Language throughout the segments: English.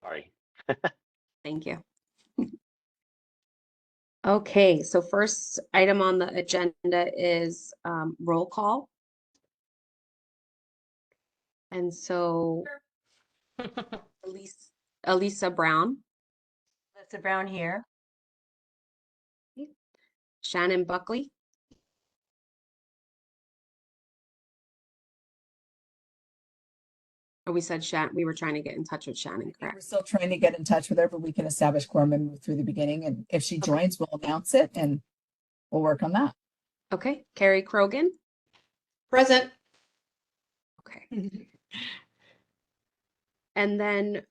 Sorry. Thank you. Okay, so first item on the agenda is roll call. And so Elisa Brown, Elisa Brown here. Shannon Buckley, or we said we were trying to get in touch with Shannon, We're correct? still trying to get in touch with her, but we can establish quorum and move through the beginning. And if she joins, we'll announce it and we'll work on that. Okay, Carrie Krogan. Present. Okay. And then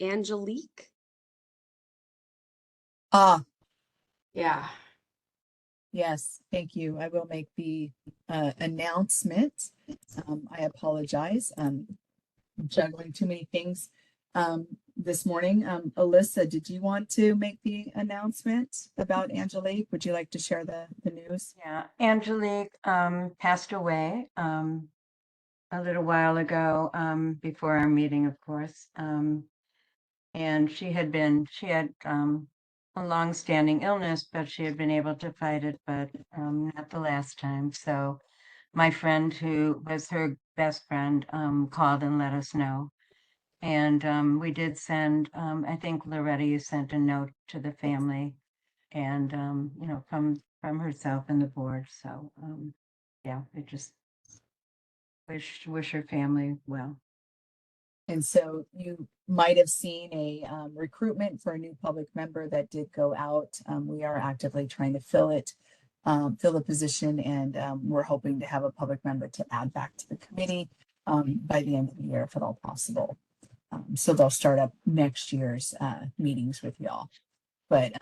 Angelique. Yeah. Yes, thank you. I will make the announcement. I apologize. I'm juggling too many things this morning. Alyssa, did you want to make the announcement about Angelique? Would you like to share the news? Yeah, Angelique passed away a little while ago, before our meeting, of course. And she had a long-standing illness, but she had been able to fight it, but not the last time. So my friend, who was her best friend, called and let us know. And we did send, I think Loretta, you sent a note to the family and, you know, from herself and the board. So yeah, I just wish her family well. And so you might have seen a recruitment for a new public member that did go out. We are actively trying to fill the position, and we're hoping to have a public member to add back to the committee by the end of the year, if at all possible. So they'll start up next year's meetings with y'all. But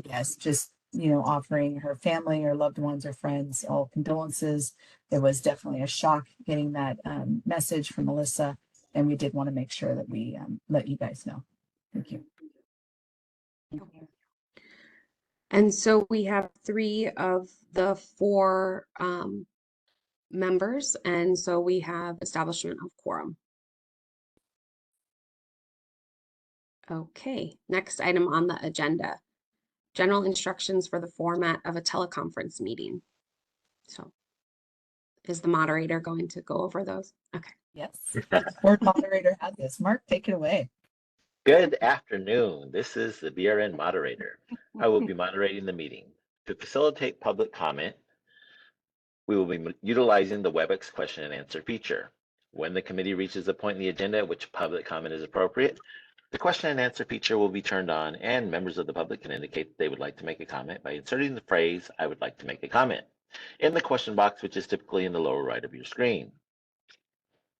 yes, just, you know, offering her family or loved ones or friends all condolences. It was definitely a shock getting that message from Melissa. And we did want to make sure that we let you guys know. Thank you. And so we have 3 of the 4 members, and so we have establishment of quorum. Okay, next item on the agenda, general instructions for the format of a teleconference meeting. So is the moderator going to go over those? Okay. Yes, board moderator has this. Mark, take it away. Good afternoon. This is the BRN moderator. I will be moderating the meeting. To facilitate public comment, we will be utilizing the WebEx question and answer feature. When the committee reaches a point in the agenda at which public comment is appropriate, the question and answer feature will be turned on and members of the public can indicate that they would like to make a comment by inserting the phrase, "I would like to make a comment," in the question box, which is typically in the lower right of your screen.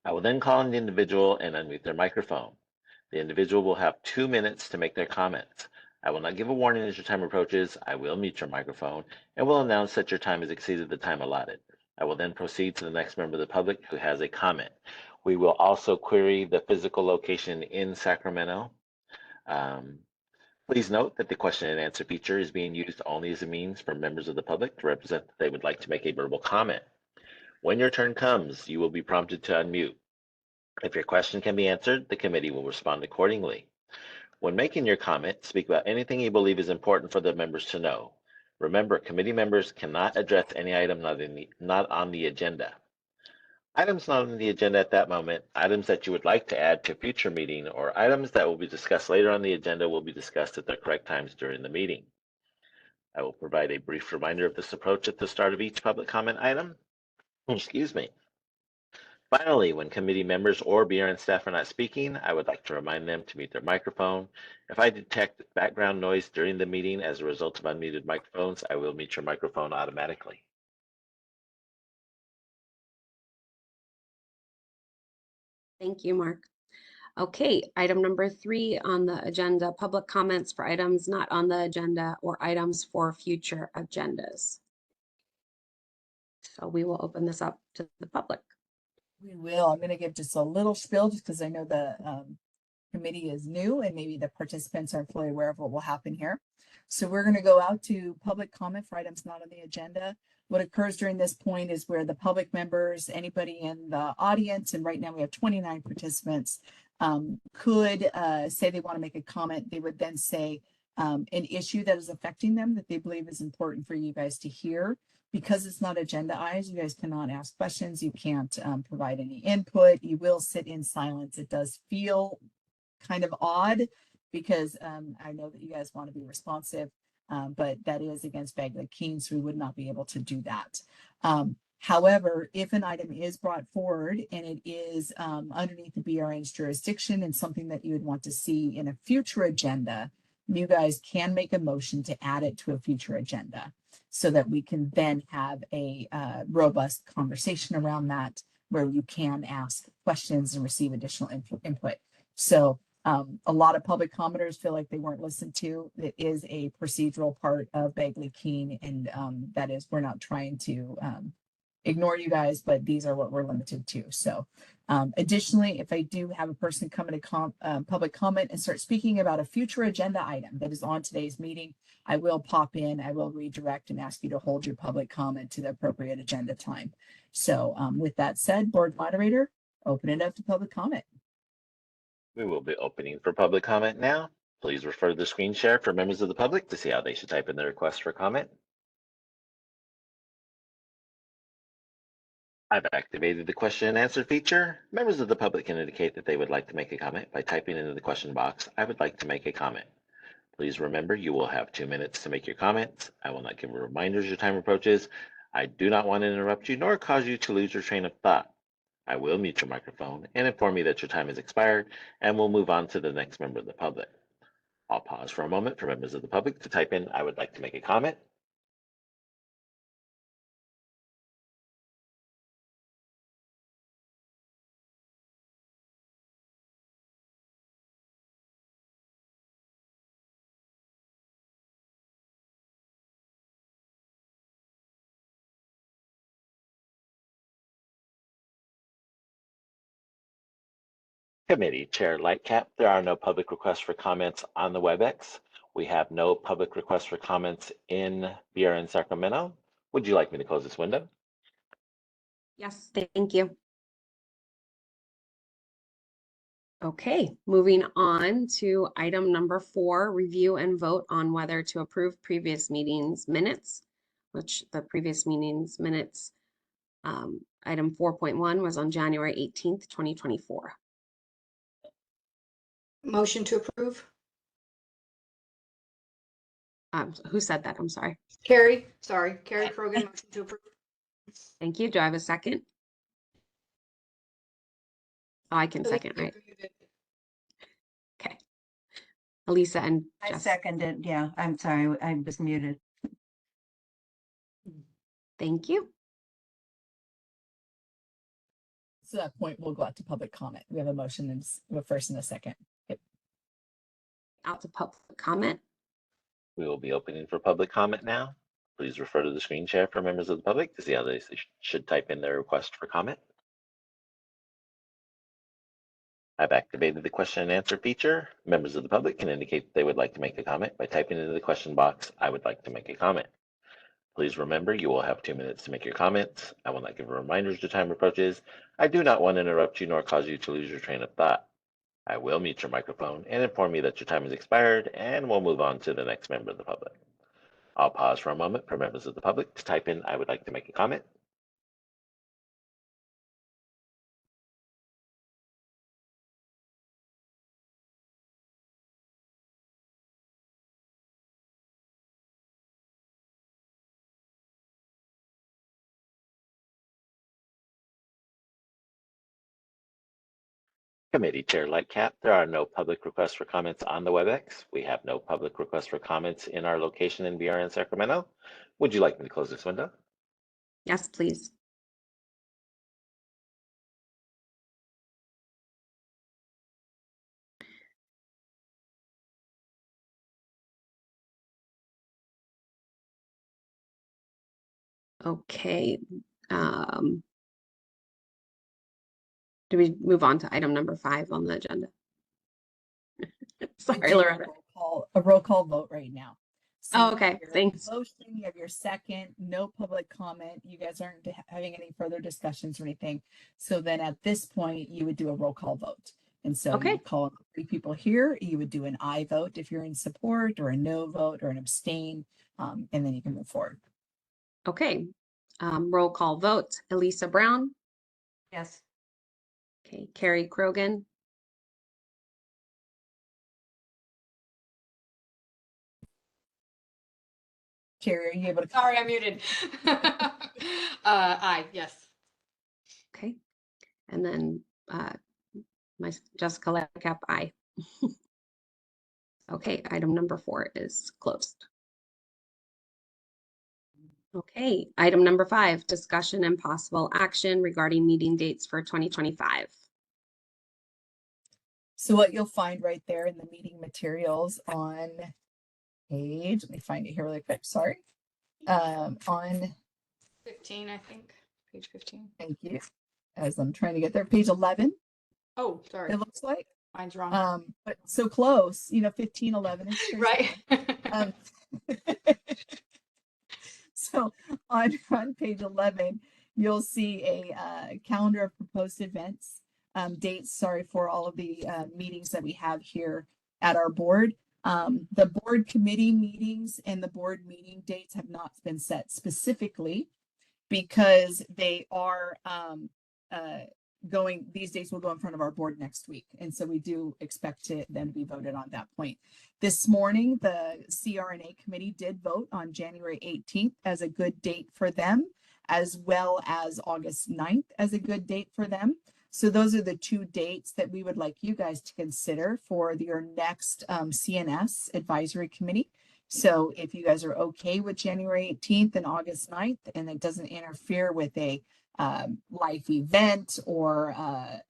I will then call on the individual and unmute their microphone. The individual will have 2 minutes to make their comments. I will not give a warning as your time approaches. I will mute your microphone and will announce that your time has exceeded the time allotted. I will then proceed to the next member of the public who has a comment. We will also query the physical location in Sacramento. Please note that the question and answer feature is being used only as a means for members of the public to represent that they would like to make a verbal comment. When your turn comes, you will be prompted to unmute. If your question can be answered, the committee will respond accordingly. When making your comment, speak about anything you believe is important for the members to know. Remember, committee members cannot address any item not on the agenda. Items not on the agenda at that moment, items that you would like to add to a future meeting, or items that will be discussed later on the agenda will be discussed at the correct times during the meeting. I will provide a brief reminder of this approach at the start of each public comment item. Excuse me. Finally, when committee members or BRN staff are not speaking, I would like to remind them to mute their microphone. If I detect background noise during the meeting as a result of unmuted microphones, I will mute your microphone automatically. Thank you, Mark. Okay, item number 3 on the agenda, public comments for items not on the agenda or items for future agendas. So we will open this up to the public. We will. I'm going to give just a little spiel just because I know the committee is new and maybe the participants aren't fully aware of what will happen here. So we're going to go out to public comment for items not on the agenda. What occurs during this point is where the public members, anybody in the audience, and right now we have 29 participants, could say they want to make a comment. They would then say an issue that is affecting them that they believe is important for you guys to hear. Because it's not agendaized, you guys cannot ask questions. You can't provide any input. You will sit in silence. It does feel kind of odd because I know that you guys want to be responsive, but that is against Bagley-Keene, so we would not be able to do that. However, if an item is brought forward and it is underneath the BRN's jurisdiction and something that you would want to see in a future agenda, you guys can make a motion to add it to a future agenda so that we can then have a robust conversation around that where you can ask questions and receive additional input. So a lot of public commenters feel like they weren't listened to. It is a procedural part of Bagley-Keene, and that is, we're not trying to ignore you guys, but these are what we're limited to. So additionally, if I do have a person come into public comment and start speaking about a future agenda item that is on today's meeting, I will pop in, I will redirect and ask you to hold your public comment to the appropriate agenda time. So with that said, board moderator, open it up to public comment. We will be opening for public comment now. Please refer to the screen share for members of the public to see how they should type in their request for comment. I've activated the question and answer feature. Members of the public can indicate that they would like to make a comment by typing into the question box, "I would like to make a comment." Please remember you will have 2 minutes to make your comments. I will not give reminders as your time approaches. I do not want to interrupt you nor cause you to lose your train of thought. I will mute your microphone and inform you that your time has expired, and we'll move on to the next member of the public. I'll pause for a moment for members of the public to type in, "I would like to make a comment." Committee Chair Lightcap, there are no public requests for comments on the WebEx. We have no public requests for comments in BRN Sacramento. Would you like me to close this window? Yes, thank you. Okay, moving on to item number 4, review and vote on whether to approve previous meetings minutes, which the previous meetings minutes, item 4.1 was on January 18th, 2024. Motion to approve. Who said that? I'm sorry. Carrie Krogan, motion to approve. Thank you. Do I have a second? Oh, I can second, right? Okay. Elisa and I Jess. seconded, yeah, I'm sorry, I was muted. Thank you. So at that point, we'll go out to public comment. We have a motion and a first and a second. Yep. Out to public comment. We will be opening for public comment now. Please refer to the screen share for members of the public to see how they should type in their request for comment. I've activated the question and answer feature. Members of the public can indicate that they would like to make a comment by typing into the question box, "I would like to make a comment." Please remember you will have 2 minutes to make your comments. I will not give reminders as your time approaches. I do not want to interrupt you nor cause you to lose your train of thought. I will mute your microphone and inform you that your time has expired, and we'll move on to the next member of the public. I'll pause for a moment for members of the public to type in, "I would like to make a comment." Committee Chair Lightcap, there are no public requests for comments on the WebEx. We have no public requests for comments in our location in BRN Sacramento. Would you like me to close this window? Yes, please. Okay. Do we move on to item number 5 on the agenda? Sorry, We do Loretta. a roll call vote right now. So Oh, you okay, have your thanks. motion, you have your second, no public comment. You guys aren't having any further discussions or anything. So then at this point, you would do a roll call vote. And so you Okay. would call 3 people here. You would do an I vote if you're in support, or a no vote, or an abstain, and then you can move forward. Okay. Roll call vote. Elisa Brown. Yes. Okay. Carrie Krogan. Carrie, are you able to? Sorry, I'm muted. Aye, yes. Okay. And then my Jessica Ladcap, aye. Okay, item number 4 is closed. Okay, item number 5, discussion and possible action regarding meeting dates for 2025. So what you'll find right there in the meeting materials on page, let me find it here really quick, sorry. On, 15, I think, page 15. thank you, as I'm trying to get there, page 11, Oh, sorry, it looks like. mine's wrong. But so close, 15, 11 is pretty Right? Um, so on page 11, you'll see a calendar of proposed events, dates, sorry, for all of the meetings that we have here at our board. The board committee meetings and the board meeting dates have not been set specifically because they are these dates will go in front of our board next week. And so we do expect them to be voted on that point. This morning, the CRNA committee did vote on January 18th as a good date for them, as well as August 9th as a good date for them. So those are the 2 dates that we would like you guys to consider for your next CNS advisory committee. So if you guys are okay with January 18th and August 9th, and it doesn't interfere with a life event or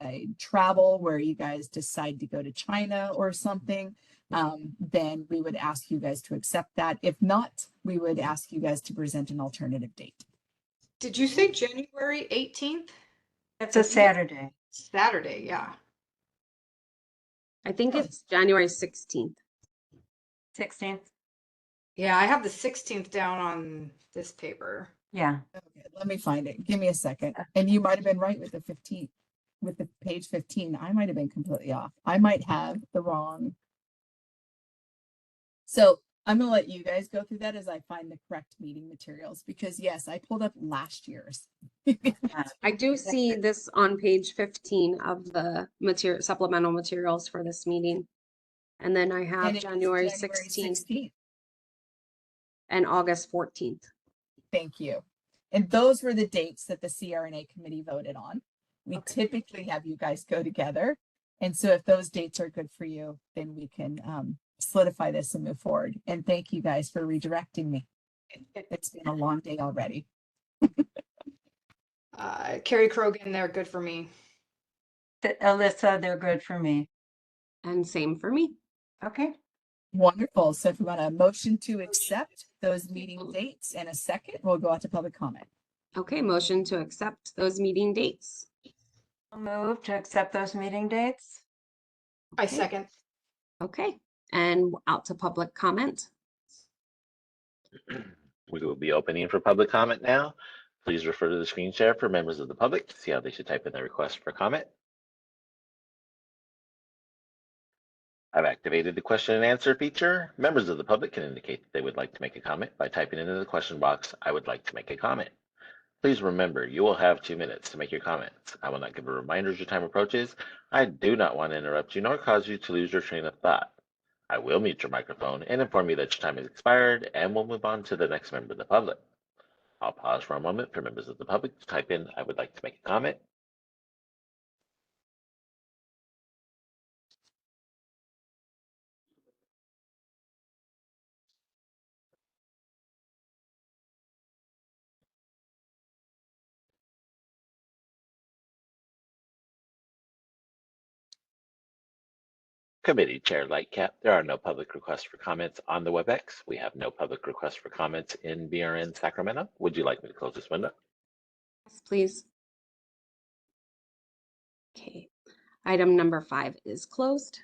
a travel where you guys decide to go to China or something, then we would ask you guys to accept that. If not, we would ask you guys to present an alternative date. Did you say January 18th? It's a Saturday. Saturday, yeah. I think Oh. it's January 16th. 16th. Yeah, I have the 16th down on this paper. Yeah. Okay, let me find it. Give me a second. And you might have been right with the 15th, with the page 15. I might have been completely off. I might have the wrong. So I'm going to let you guys go through that as I find the correct meeting materials, because yes, I pulled up last year's. I do see this on page 15 of the supplemental materials for this meeting. And then I have And it is January January 16th 16th. and August 14th. Thank you. And those were the dates that the CRNA committee voted on. We Okay. typically have you guys go together. And so if those dates are good for you, then we can solidify this and move forward. And thank you guys for redirecting me. It's been a long day already. Carrie Krogan, they're good for me. Alyssa, they're good for me. And same for me. Okay. Wonderful. So if we want a motion to accept those meeting dates and a second, we'll go out to public comment. Okay, motion to accept those meeting dates. I'll move to accept those meeting dates. I Okay. second. Okay, and out to public comment. We will be opening for public comment now. Please refer to the screen share for members of the public to see how they should type in their request for comment. I've activated the question and answer feature. Members of the public can indicate that they would like to make a comment by typing into the question box, "I would like to make a comment." Please remember, you will have 2 minutes to make your comments. I will not give a reminder as your time approaches. I do not want to interrupt you nor cause you to lose your train of thought. I will mute your microphone and inform you that your time has expired, and we'll move on to the next member of the public. I'll pause for a moment for members of the public to type in, "I would like to make a comment." Committee Chair Lightcap, there are no public requests for comments on the WebEx. We have no public requests for comments in BRN Sacramento. Would you like me to close this window? Yes, please. Okay, item number 5 is closed.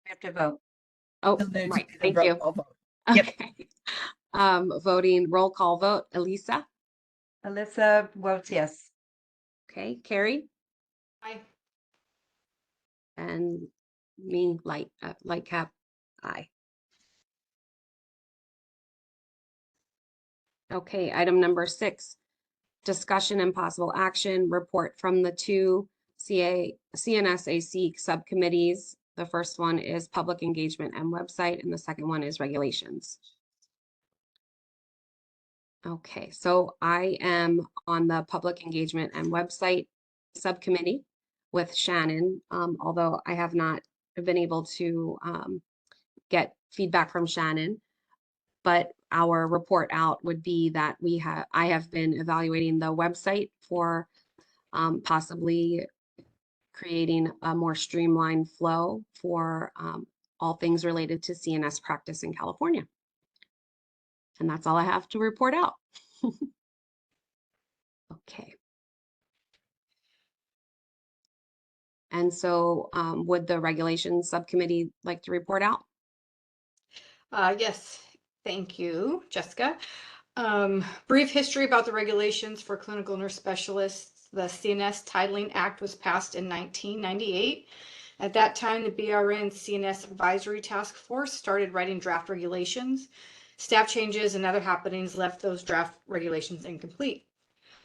We have to vote. Oh, Still need to right, do the thank roll you. call vote. Yep. Okay. Voting roll call vote, Elisa, Alyssa votes yes. okay, Carrie, Aye. and me, Lightcap, aye. Okay, item number 6, discussion and possible action, report from the 2 CNSAC subcommittees. The first one is public engagement and website, and the second one is regulations. Okay, so I am on the public engagement and website subcommittee with Shannon, although I have not been able to get feedback from Shannon. But our report out would be that I have been evaluating the website for possibly creating a more streamlined flow for all things related to CNS practice in California. And that's all I have to report out. Okay. And so would the regulations subcommittee like to report out? Yes, thank you, Jessica. Brief history about the regulations for clinical nurse specialists. The CNS Titling Act was passed in 1998. At that time, the BRN CNS Advisory Task Force started writing draft regulations. Staff changes and other happenings left those draft regulations incomplete.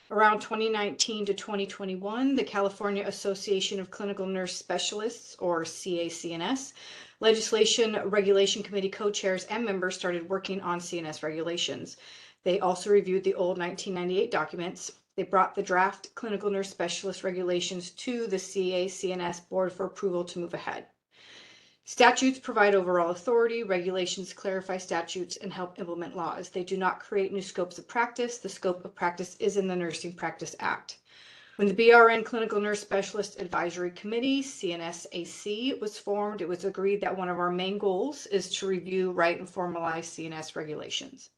Around 2019 to 2021, the California Association of Clinical Nurse Specialists, or CACNS, Legislation Regulation Committee co-chairs and members started working on CNS regulations. They also reviewed the old 1998 documents. They brought the draft clinical nurse specialist regulations to the CACNS board for approval to move ahead. Statutes provide overall authority, regulations clarify statutes, and help implement laws. They do not create new scopes of practice. The scope of practice is in the Nursing Practice Act. When the BRN Clinical Nurse Specialist Advisory Committee, CNSAC, was formed, it was agreed that one of our main goals is to review, write, and formalize CNS regulations.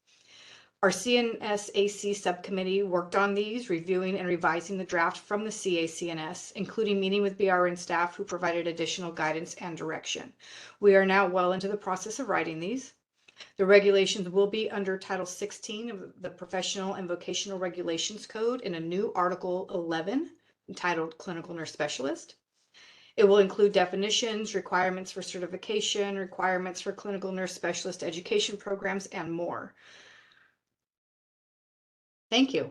Our CNSAC subcommittee worked on these, reviewing and revising the draft from the CACNS, including meeting with BRN staff who provided additional guidance and direction. We are now well into the process of writing these. The regulations will be under Title 16 of the Professional and Vocational Regulations Code in a new Article 11 entitled Clinical Nurse Specialist. It will include definitions, requirements for certification, requirements for clinical nurse specialist education programs, and more. Thank you.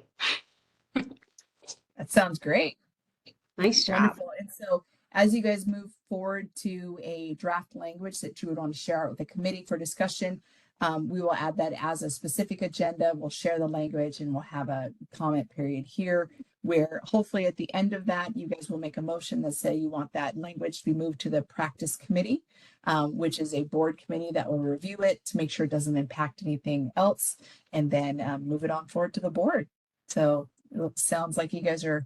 That sounds great. Nice job. Wonderful. And so as you guys move forward to a draft language that you would want to share out with the committee for discussion, we will add that as a specific agenda. We'll share the language and we'll have a comment period here where hopefully at the end of that, you guys will make a motion that say you want that language to be moved to the practice committee, which is a board committee that will review it to make sure it doesn't impact anything else, and then move it on forward to the board. So it sounds like you guys are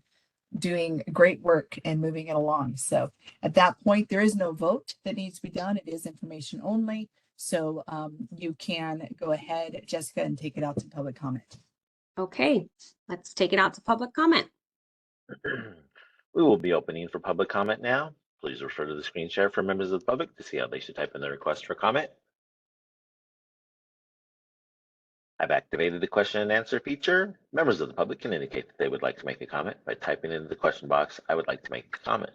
doing great work and moving it along. So at that point, there is no vote that needs to be done. It is information only. So you can go ahead, Jessica, and take it out to public comment. Okay, let's take it out to public comment. We will be opening for public comment now. Please refer to the screen share for members of the public to see how they should type in their request for comment. I've activated the question and answer feature. Members of the public can indicate that they would like to make a comment by typing into the question box, "I would like to make a comment."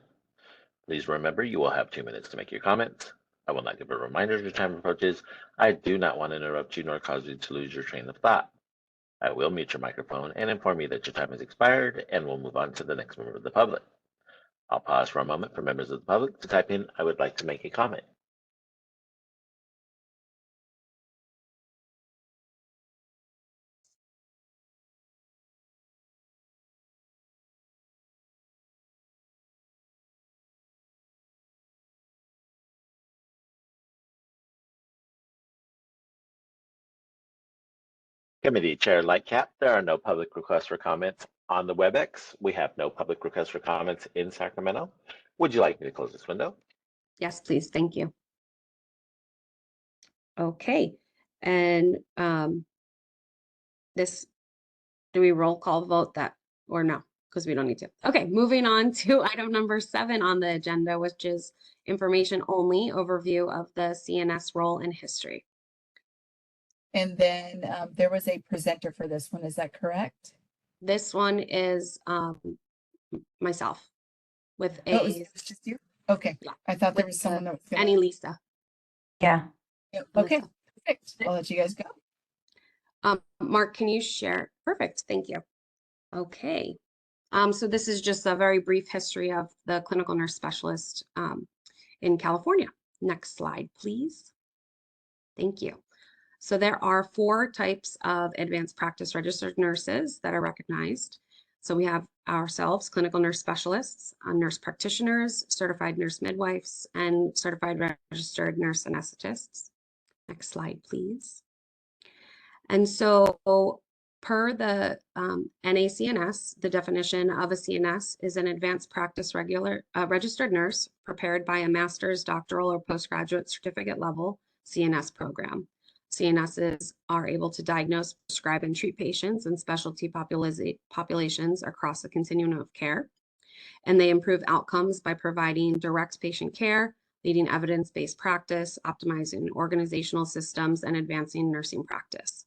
Please remember you will have 2 minutes to make your comments. I will not give a reminder as your time approaches. I do not want to interrupt you nor cause you to lose your train of thought. I will mute your microphone and inform you that your time has expired, and we'll move on to the next member of the public. I'll pause for a moment for members of the public to type in, "I would like to make a comment." Committee Chair Lightcap, there are no public requests for comments on the WebEx. We have no public requests for comments in Sacramento. Would you like me to close this window? Yes, please. Thank you. Okay, and do we roll call vote that or no? because we don't need to. Okay, moving on to item number 7 on the agenda, which is information only overview of the CNS role and history. And then there was a presenter for this one, is that correct? This one is myself with Oh, it was just you? Okay, Yeah, I thought there with was someone that was Annie gonna. Lisa. Yeah. Yeah, okay, Melissa. perfect. I'll let you guys go. Mark, can you share? Perfect, thank you. Okay, so this is just a very brief history of the clinical nurse specialist in California. Next slide, please. Thank you. So there are 4 types of advanced practice registered nurses that are recognized. So we have ourselves, clinical nurse specialists, nurse practitioners, certified nurse midwives, and certified registered nurse anesthetists. Next slide, please. And so per the NACNS, the definition of a CNS is an advanced practice registered nurse prepared by a master's, doctoral, or postgraduate certificate level CNS program. CNSs are able to diagnose, prescribe, and treat patients in specialty populations across the continuum of care. And they improve outcomes by providing direct patient care, leading evidence-based practice, optimizing organizational systems, and advancing nursing practice.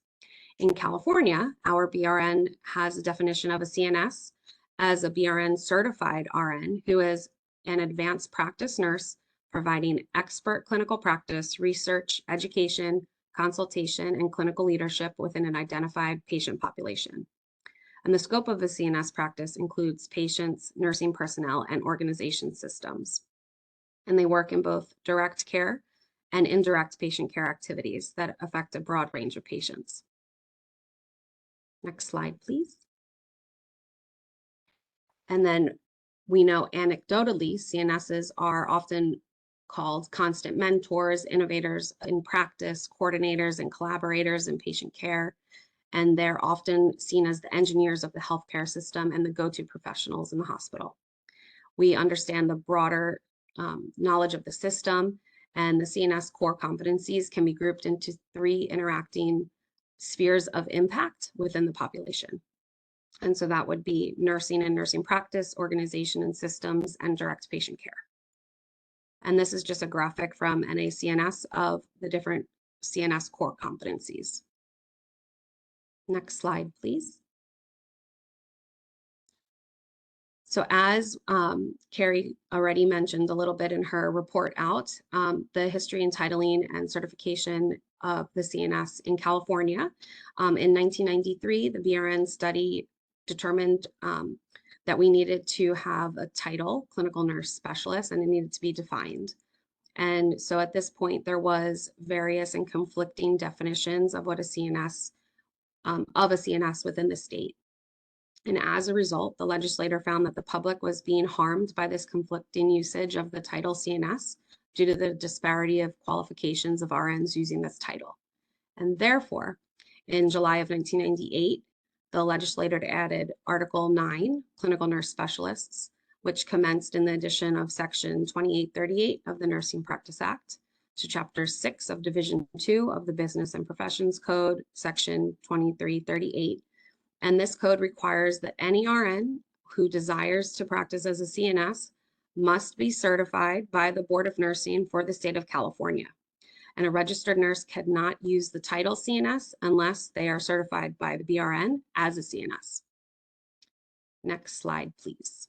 In California, our BRN has a definition of a CNS as a BRN certified RN who is an advanced practice nurse providing expert clinical practice, research, education, consultation, and clinical leadership within an identified patient population. And the scope of a CNS practice includes patients, nursing personnel, and organization systems. And they work in both direct care and indirect patient care activities that affect a broad range of patients. Next slide, please. And then we know anecdotally, CNSs are often called constant mentors, innovators in practice, coordinators and collaborators in patient care. And they're often seen as the engineers of the healthcare system and the go-to professionals in the hospital. We understand the broader knowledge of the system, and the CNS core competencies can be grouped into 3 interacting spheres of impact within the population. And so that would be nursing and nursing practice, organization and systems, and direct patient care. And this is just a graphic from NACNS of the different CNS core competencies. Next slide, please. So as Carrie already mentioned a little bit in her report out, the history and titling and certification of the CNS in California. In 1993, the BRN study determined that we needed to have a title, clinical nurse specialist, and it needed to be defined. And so at this point, there was various and conflicting definitions of what a CNS, within the state. And as a result, the legislator found that the public was being harmed by this conflicting usage of the title CNS due to the disparity of qualifications of RNs using this title. And therefore, in July of 1998, the legislator added Article 9, Clinical Nurse Specialists, which commenced in the addition of Section 2838 of the Nursing Practice Act to Chapter 6 of Division 2 of the Business and Professions Code, Section 2338. And this code requires that any RN who desires to practice as a CNS must be certified by the Board of Nursing for the state of California. And a registered nurse cannot use the title CNS unless they are certified by the BRN as a CNS. Next slide, please.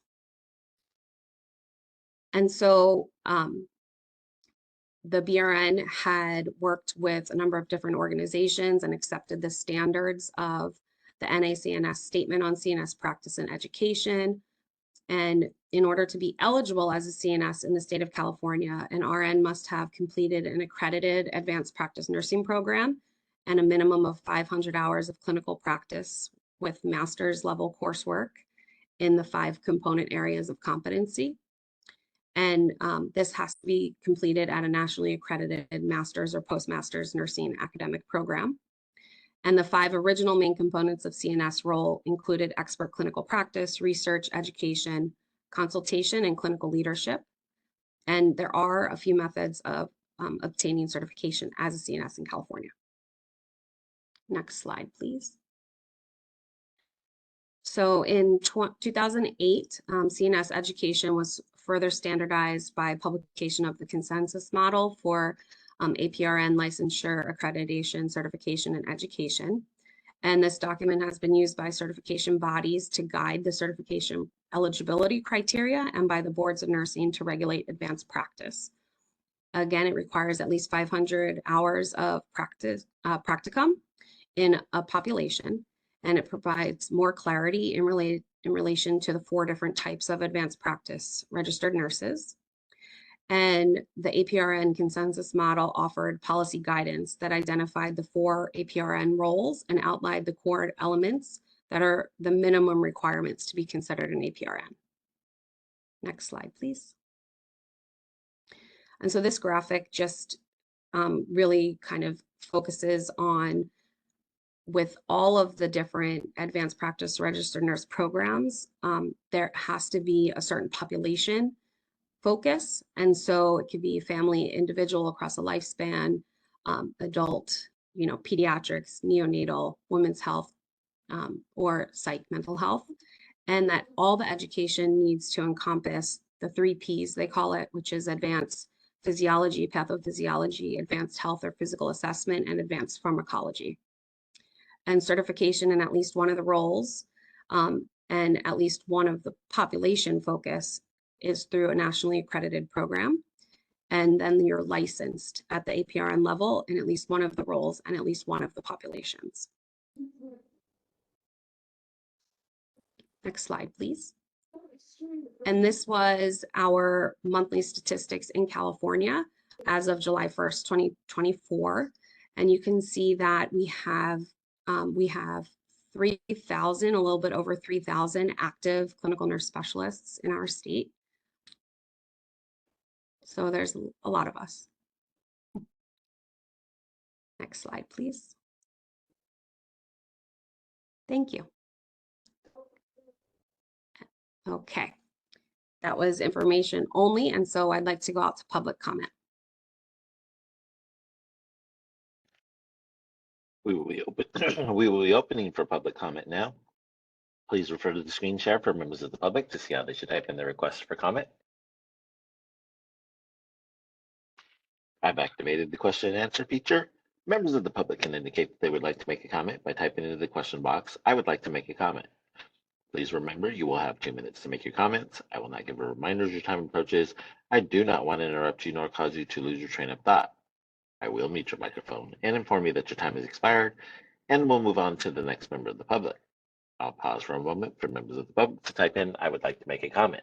And so the BRN had worked with a number of different organizations and accepted the standards of the NACNS Statement on CNS Practice and Education. And in order to be eligible as a CNS in the state of California, an RN must have completed an accredited advanced practice nursing program and a minimum of 500 hours of clinical practice with master's level coursework in the 5 component areas of competency. And this has to be completed at a nationally accredited master's or postmaster's nursing academic program. And the 5 original main components of CNS role included expert clinical practice, research, education, consultation, and clinical leadership. And there are a few methods of obtaining certification as a CNS in California. Next slide, please. So in 2008, CNS education was further standardized by publication of the consensus model for APRN licensure, accreditation, certification, and education. And this document has been used by certification bodies to guide the certification eligibility criteria and by the boards of nursing to regulate advanced practice. Again, it requires at least 500 hours of practicum in a population, and it provides more clarity in relation to the 4 different types of advanced practice registered nurses. And the APRN consensus model offered policy guidance that identified the 4 APRN roles and outlined the core elements that are the minimum requirements to be considered an APRN. Next slide, please. And so this graphic just really kind of focuses on, with all of the different advanced practice registered nurse programs, there has to be a certain population focus. And so it could be family, individual across a lifespan, adult, pediatrics, neonatal, women's health, or psych mental health. And that all the education needs to encompass the 3 Ps, they call it, which is advanced physiology, pathophysiology, advanced health or physical assessment, and advanced pharmacology. And certification in at least one of the roles and at least one of the population focus is through a nationally accredited program. And then you're licensed at the APRN level in at least one of the roles and at least one of the populations. Next slide, please. And this was our monthly statistics in California as of July 1st, 2024. And you can see that we have 3,000, a little bit over 3,000 active clinical nurse specialists in our state. So there's a lot of us. Next slide, please. Thank you. Okay, that was information only, and so I'd like to go out to public comment. We will be opening for public comment now. Please refer to the screen share for members of the public to see how they should type in their request for comment. I've activated the question and answer feature. Members of the public can indicate that they would like to make a comment by typing into the question box, "I would like to make a comment." Please remember, you will have 2 minutes to make your comments. I will not give a reminder as your time approaches. I do not want to interrupt you nor cause you to lose your train of thought. I will mute your microphone and inform you that your time has expired, and we'll move on to the next member of the public. I'll pause for a moment for members of the public to type in, "I would like to make a comment."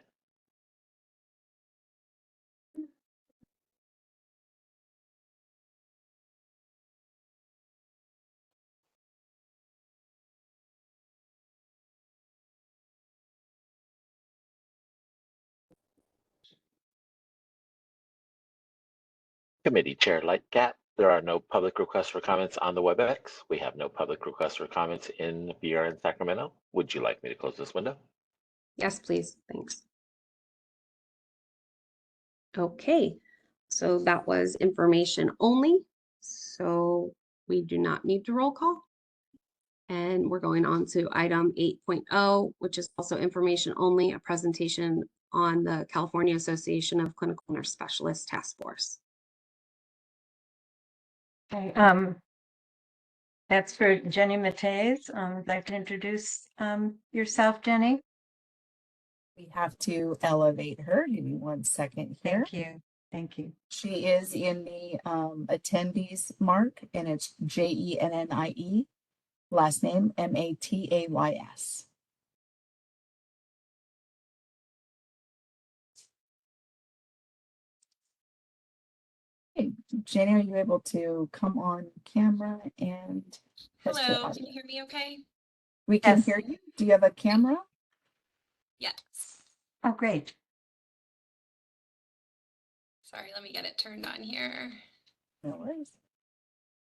Committee Chair Lightcat, there are no public requests for comments on the WebEx. We have no public requests for comments in BRN Sacramento. Would you like me to close this window? Yes, please. Thanks. Okay, so that was information only. So we do not need to roll call. And we're going on to item 8.0, which is also information only, a presentation on the California Association of Clinical Nurse Specialists Task Force. Okay, that's for Jenny Mattez. I'd like to introduce yourself, Jenny. We have to elevate her. Give me 1 second here. Thank you. Thank you. She is in the attendees mark, and it's Jennie, last name Matays. Hey, Jenny, are you able to come on camera and test your Hello, audio? can you hear me okay? We can Yes. hear you. Do you have a camera? Yes. Oh, great. Sorry, let me get it turned on here. No worries.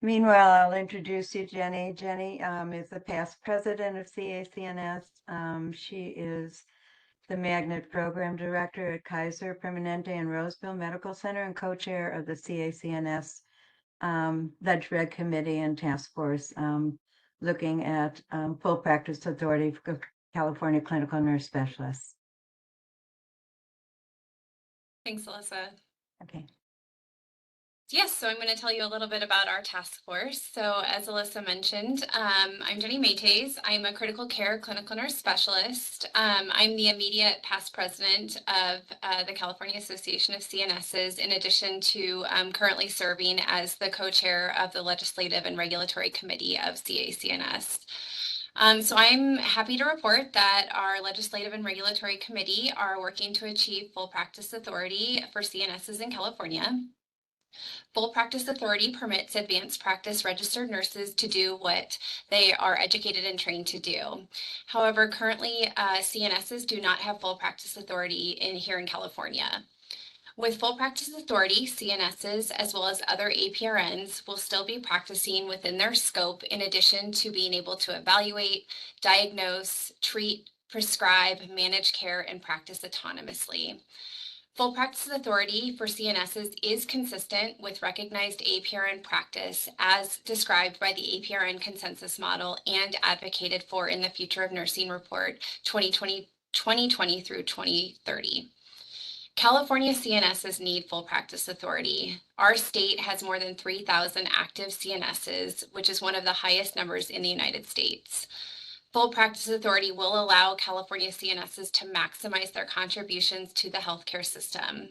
Meanwhile, I'll introduce you, Jenny. Jenny is the past president of CACNS. She is the Magnet Program Director at Kaiser Permanente and Roseville Medical Center and co-chair of the CACNS Veg Reg Committee and Task Force looking at full practice authority California Clinical Nurse Specialists. Thanks, Alyssa. Okay. Yes, so I'm going to tell you a little bit about our task force. So as Alyssa mentioned, I'm Jenny Mates. I'm a critical care clinical nurse specialist. I'm the immediate past president of the California Association of CNSs, in addition to currently serving as the co-chair of the Legislative and Regulatory Committee of CACNS. So I'm happy to report that our Legislative and Regulatory Committee are working to achieve full practice authority for CNSs in California. Full practice authority permits advanced practice registered nurses to do what they are educated and trained to do. However, currently CNSs do not have full practice authority here in California. With full practice authority, CNSs, as well as other APRNs, will still be practicing within their scope, in addition to being able to evaluate, diagnose, treat, prescribe, manage care, and practice autonomously. Full practice authority for CNSs is consistent with recognized APRN practice as described by the APRN consensus model and advocated for in the Future of Nursing Report 2020 through 2030. California CNSs need full practice authority. Our state has more than 3,000 active CNSs, which is one of the highest numbers in the United States. Full practice authority will allow California CNSs to maximize their contributions to the healthcare system.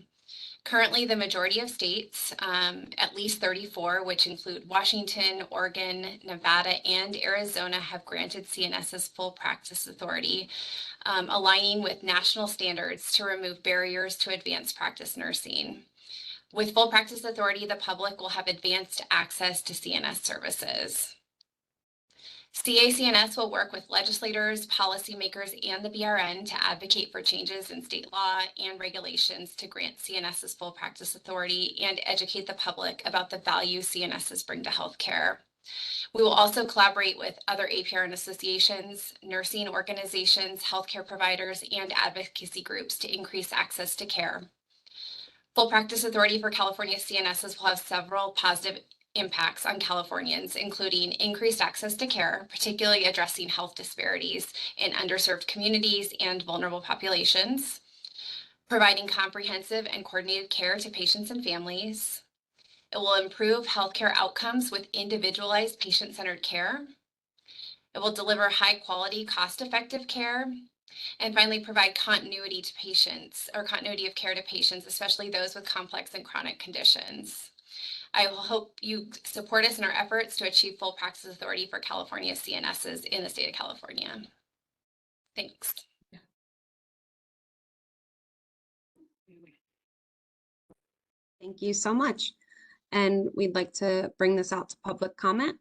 Currently, the majority of states, at least 34, which include Washington, Oregon, Nevada, and Arizona, have granted CNSs full practice authority, aligning with national standards to remove barriers to advanced practice nursing. With full practice authority, the public will have advanced access to CNS services. CACNS will work with legislators, policymakers, and the BRN to advocate for changes in state law and regulations to grant CNSs full practice authority and educate the public about the value CNSs bring to healthcare. We will also collaborate with other APRN associations, nursing organizations, healthcare providers, and advocacy groups to increase access to care. Full practice authority for California CNSs will have several positive impacts on Californians, including increased access to care, particularly addressing health disparities in underserved communities and vulnerable populations, providing comprehensive and coordinated care to patients and families. It will improve healthcare outcomes with individualized patient-centered care. It will deliver high-quality, cost-effective care. And finally, provide continuity to patients, or continuity of care to patients, especially those with complex and chronic conditions. I hope you support us in our efforts to achieve full practice authority for California CNSs in the state of California. Thanks. Thank you so much. And we'd like to bring this out to public comment.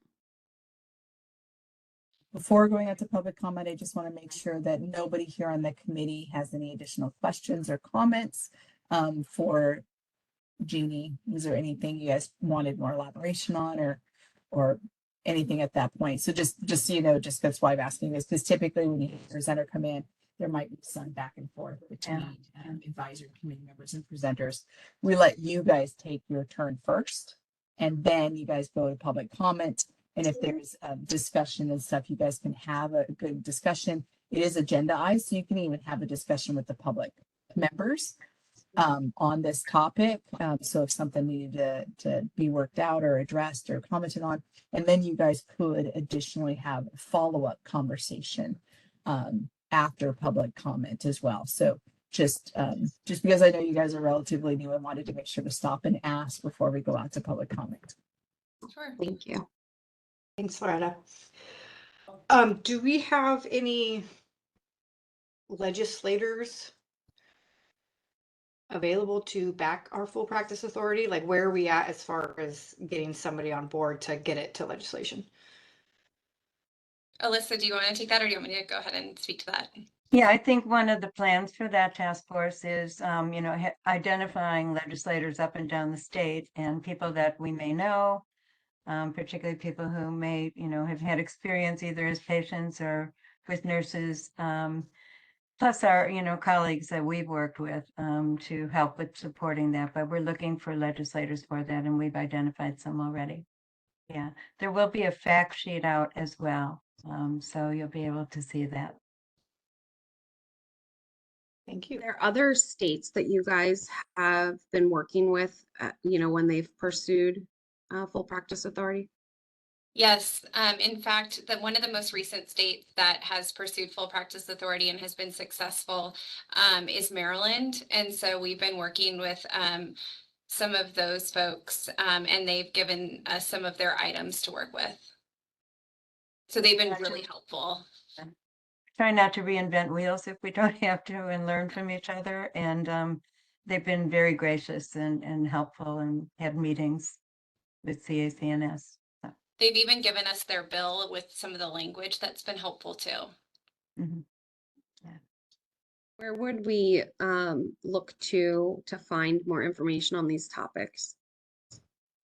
Before going out to public comment, I just want to make sure that nobody here on the committee has any additional questions or comments for Jeannie. Was there anything you guys wanted more elaboration on or anything at that point? So just so you know, just that's why I'm asking this, because typically when you have a presenter come in, there might be some back and forth between advisory committee members and presenters. We let you guys take your turn first, and then you guys go to public comment. And if there's a discussion and stuff, you guys can have a good discussion. It is agendized, so you can even have a discussion with the public members on this topic. So if something needed to be worked out or addressed or commented on, and then you guys could additionally have a follow-up conversation after public comment as well. So just because I know you guys are relatively new, I wanted to make sure to stop and ask before we go out to public comment. Sure. Thank you. Thanks, Loretta. Do we have any legislators available to back our full practice authority? Like, where are we at as far as getting somebody on board to get it to legislation? Alyssa, do you want to take that, or do you want me to go ahead and speak to that? Yeah, I think one of the plans for that task force is, identifying legislators up and down the state and people that we may know, particularly people who may, have had experience either as patients or with nurses, plus our, colleagues that we've worked with to help with supporting that. But we're looking for legislators for that, and we've identified some already. Yeah, there will be a fact sheet out as well, so you'll be able to see that. Thank you. There are other states that you guys have been working with, when they've pursued full practice authority? Yes, in fact, one of the most recent states that has pursued full practice authority and has been successful is Maryland. And so we've been working with some of those folks, and they've given us some of their items to work with. So they've been really helpful. Try not to reinvent wheels if we don't have to, and learn from each other. And they've been very gracious and helpful, and had meetings with CACNS. So, They've even given us their bill with some of the language that's been helpful too. mhm. Where would we look to find more information on these topics?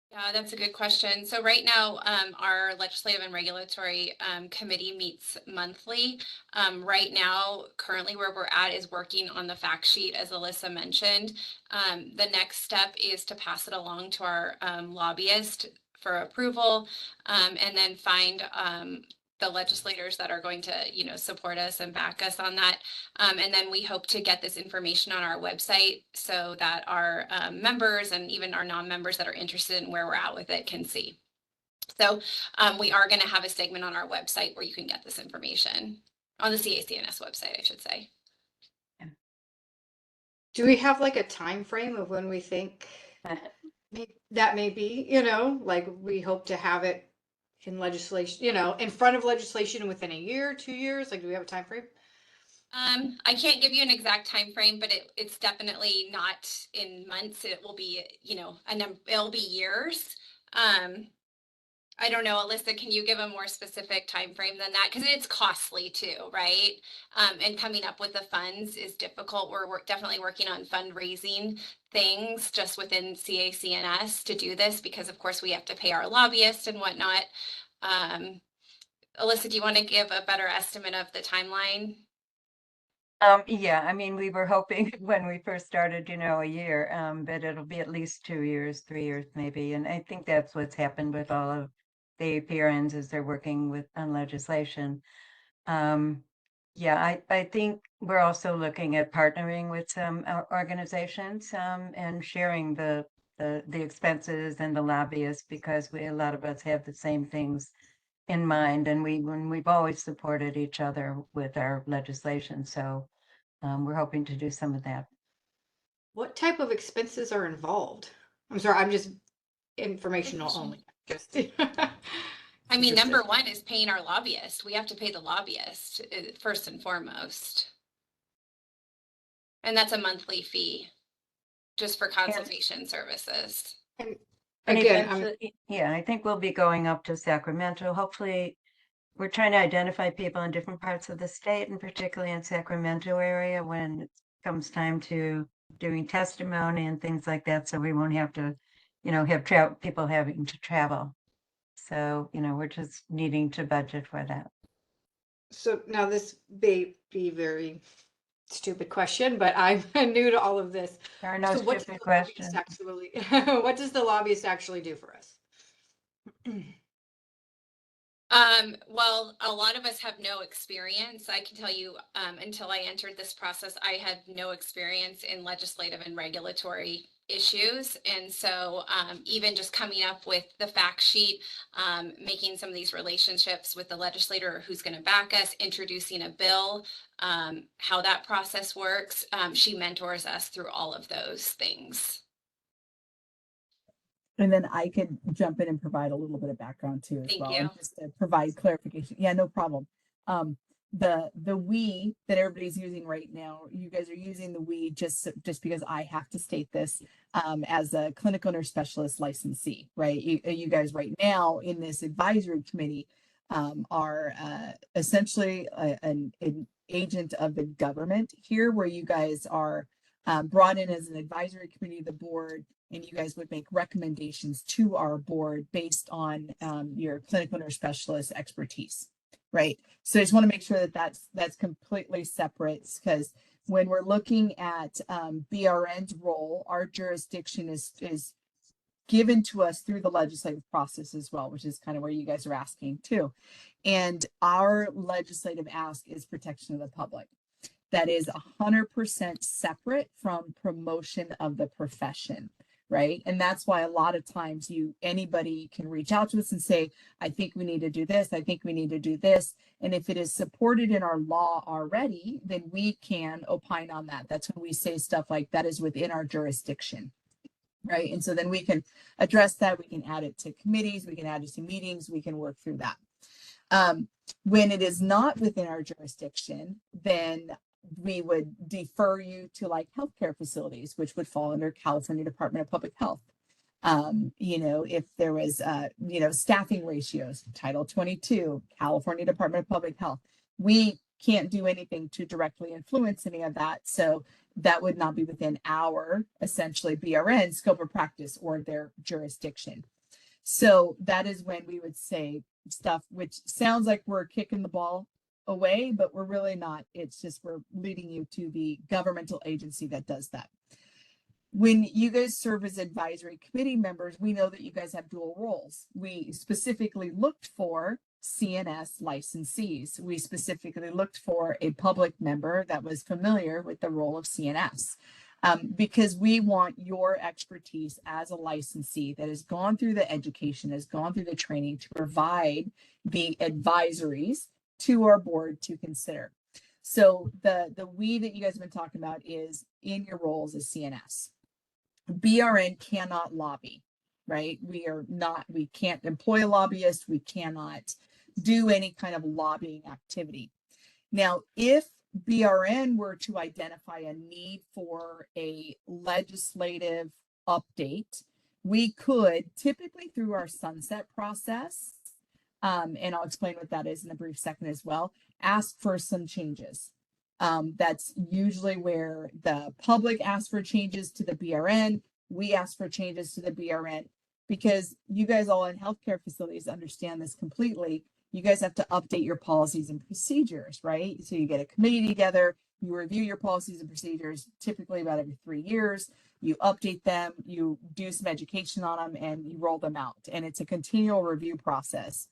Yeah, that's a good question. So right now, our legislative and regulatory committee meets monthly. Right now, currently where we're at is working on the fact sheet, as Alyssa mentioned. The next step is to pass it along to our lobbyist for approval, and then find the legislators that are going to, support us and back us on that. And then we hope to get this information on our website so that our members and even our non-members that are interested in where we're at with it can see. So we are going to have a segment on our website where you can get this information, on the CACNS website, I should say. Do we have like a time frame of when we think that may be, like we hope to have it in legislation, in front of legislation within a year, 2 years? Like, do we have a time frame? I can't give you an exact time frame, but it's definitely not in months. It will be, it'll be years. I don't know, Alyssa, can you give a more specific time frame than that? Because it's costly too, right? And coming up with the funds is difficult. We're definitely working on fundraising things just within CACNS to do this, because of course we have to pay our lobbyists and whatnot. Alyssa, do you want to give a better estimate of the timeline? Yeah, I mean, we were hoping when we first started, a year, but it'll be at least 2 years, 3 years maybe. And I think that's what's happened with all of the PRNs as they're working on legislation. Yeah, I think we're also looking at partnering with some organizations and sharing the expenses and the lobbyists, because a lot of us have the same things in mind, and we've always supported each other with our legislation. So we're hoping to do some of that. What type of expenses are involved? I'm sorry, I'm just informational only. Just I mean, Interested. number one is paying our lobbyist. We have to pay the lobbyist first and foremost. And that's a monthly fee just for consultation services. And And again, eventually, yeah, I think we'll be going up to Sacramento. Hopefully, we're trying to identify people in different parts of the state, and particularly in Sacramento area, when it comes time to doing testimony and things like that. So we won't have to, have people having to travel. So, we're just needing to budget for that. so now this may be very stupid question, but I'm new to all of this. There are no So what does stupid the lobbyist questions. actually, what does the lobbyist actually do for us? Well, a lot of us have no experience. I can tell you, until I entered this process, I had no experience in legislative and regulatory issues. And so even just coming up with the fact sheet, making some of these relationships with the legislator who's going to back us, introducing a bill, how that process works, she mentors us through all of those things. And then I could jump in and provide a little bit of background too as Thank well, you. and just to provide clarification. Yeah, no problem. The we that everybody's using right now, you guys are using the we just because I have to state this as a clinical nurse specialist licensee, right? You guys right now in this advisory committee are essentially an agent of the government here, where you guys are brought in as an advisory committee of the board, and you guys would make recommendations to our board based on your clinical nurse specialist expertise, right? So I just want to make sure that that's completely separate, because when we're looking at BRN's role, our jurisdiction is given to us through the legislative process as well, which is kind of where you guys are asking too. And our legislative ask is protection of the public. that is 100% separate from promotion of the profession, right? And that's why a lot of times anybody can reach out to us and say, I think we need to do this. I think we need to do this. And if it is supported in our law already, then we can opine on that. That's when we say stuff like that is within our jurisdiction, right? And so then we can address that. We can add it to committees. We can add it to meetings. We can work through that. When it is not within our jurisdiction, then we would defer you to like healthcare facilities, which would fall under California Department of Public Health. If there was, staffing ratios, Title 22, California Department of Public Health, we can't do anything to directly influence any of that. So that would not be within our essentially BRN scope of practice or their jurisdiction. So that is when we would say stuff, which sounds like we're kicking the ball away, but we're really not. It's just we're leading you to the governmental agency that does that. When you guys serve as advisory committee members, we know that you guys have dual roles. We specifically looked for CNS licensees. We specifically looked for a public member that was familiar with the role of CNS. Because we want your expertise as a licensee that has gone through the education, has gone through the training to provide the advisories to our board to consider. So the we that you guys have been talking about is in your roles as CNS. BRN cannot lobby, right? We can't employ a lobbyist. We cannot do any kind of lobbying activity. Now, if BRN were to identify a need for a legislative update, we could typically through our sunset process, and I'll explain what that is in a brief second as well, ask for some changes. That's usually where the public asks for changes to the BRN. We ask for changes to the BRN because you guys all in healthcare facilities understand this completely. You guys have to update your policies and procedures, right? So you get a committee together, you review your policies and procedures, typically about every 3 years. You update them, you do some education on them, and you roll them out. And it's a continual review process.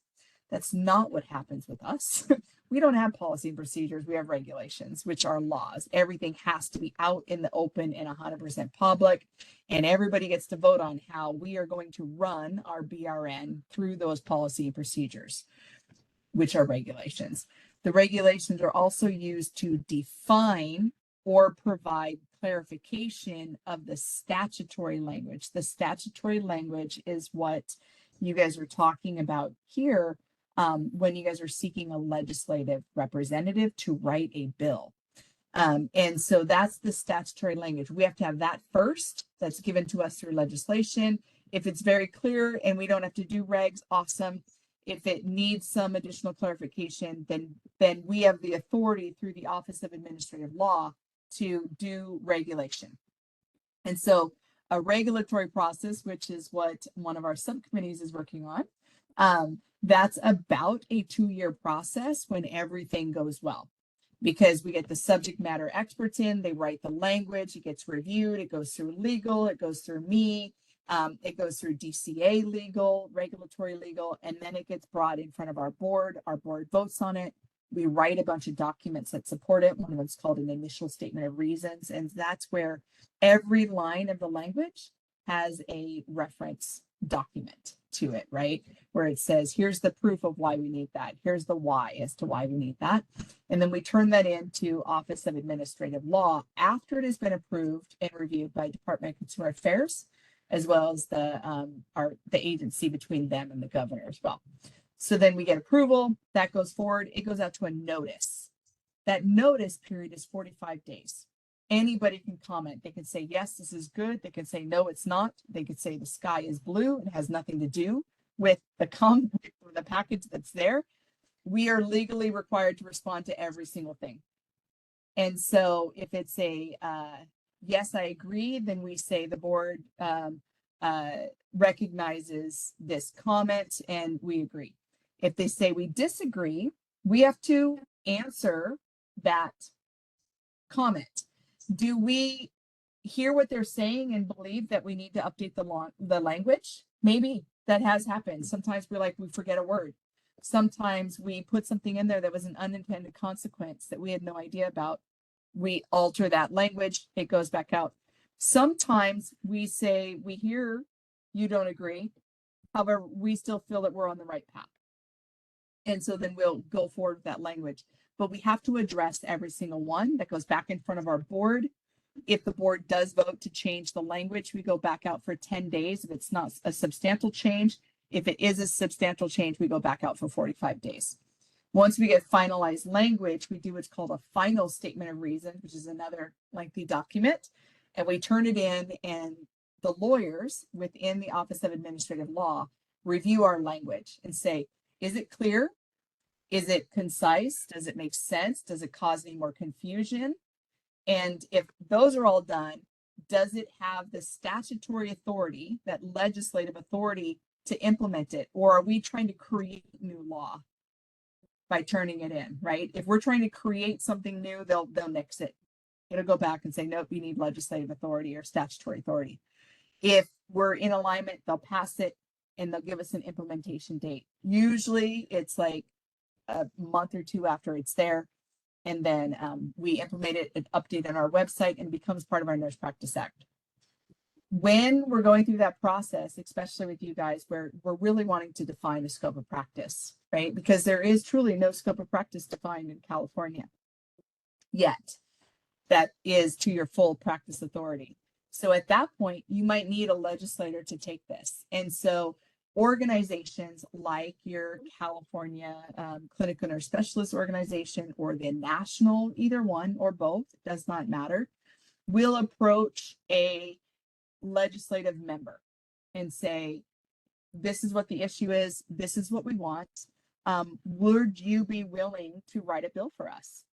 That's not what happens with us. We don't have policy and procedures. We have regulations, which are laws. Everything has to be out in the open and 100% public. And everybody gets to vote on how we are going to run our BRN through those policy and procedures, which are regulations. The regulations are also used to define or provide clarification of the statutory language. The statutory language is what you guys are talking about here when you guys are seeking a legislative representative to write a bill. And so that's the statutory language. We have to have that first. That's given to us through legislation. If it's very clear and we don't have to do regs, awesome. If it needs some additional clarification, then we have the authority through the Office of Administrative Law to do regulation. And so a regulatory process, which is what one of our subcommittees is working on, that's about a 2-year process when everything goes well, because we get the subject matter experts in, they write the language, it gets reviewed, it goes through legal, it goes through me, it goes through DCA legal, regulatory legal, and then it gets brought in front of our board votes on it. We write a bunch of documents that support it. One of them's called an initial statement of reasons. And that's where every line of the language has a reference document to it, right? Where it says, here's the proof of why we need that. Here's the why as to why we need that. And then we turn that into Office of Administrative Law after it has been approved and reviewed by Department of Consumer Affairs, as well as the agency between them and the governor as well. So then we get approval, that goes forward, it goes out to a notice. That notice period is 45 days. Anybody can comment. They can say, yes, this is good. They can say, no, it's not. They could say the sky is blue. It has nothing to do with the package that's there. We are legally required to respond to every single thing. And so if it's a, yes, I agree, then we say the board recognizes this comment and we agree. If they say we disagree, we have to answer that comment. Do we hear what they're saying and believe that we need to update the language? Maybe that has happened. Sometimes we forget a word. Sometimes we put something in there that was an unintended consequence that we had no idea about. we alter that language, it goes back out. Sometimes we say, we hear you don't agree. However, we still feel that we're on the right path. And so then we'll go forward with that language. But we have to address every single one that goes back in front of our board. If the board does vote to change the language, we go back out for 10 days. If it's not a substantial change, if it is a substantial change, we go back out for 45 days. Once we get finalized language, we do what's called a final statement of reasons, which is another lengthy document. And we turn it in, and the lawyers within the Office of Administrative Law review our language and say, is it clear? Is it concise? Does it make sense? Does it cause any more confusion? And if those are all done, does it have the statutory authority, that legislative authority, to implement it? Or are we trying to create new law by turning it in, right? If we're trying to create something new, they'll nix it. It'll go back and say, nope, you need legislative authority or statutory authority. If we're in alignment, they'll pass it and they'll give us an implementation date. Usually it's like a month or two after it's there. And then we implement it and update on our website, and becomes part of our Nurse Practice Act. When we're going through that process, especially with you guys, we're really wanting to define a scope of practice, right? Because there is truly no scope of practice defined in California yet that is to your full practice authority. So at that point, you might need a legislator to take this. And so organizations like your California Clinical Nurse Specialist organization, or the national, either one or both, does not matter, will approach a legislative member and say, this is what the issue is, this is what we want. Would you be willing to write a bill for us?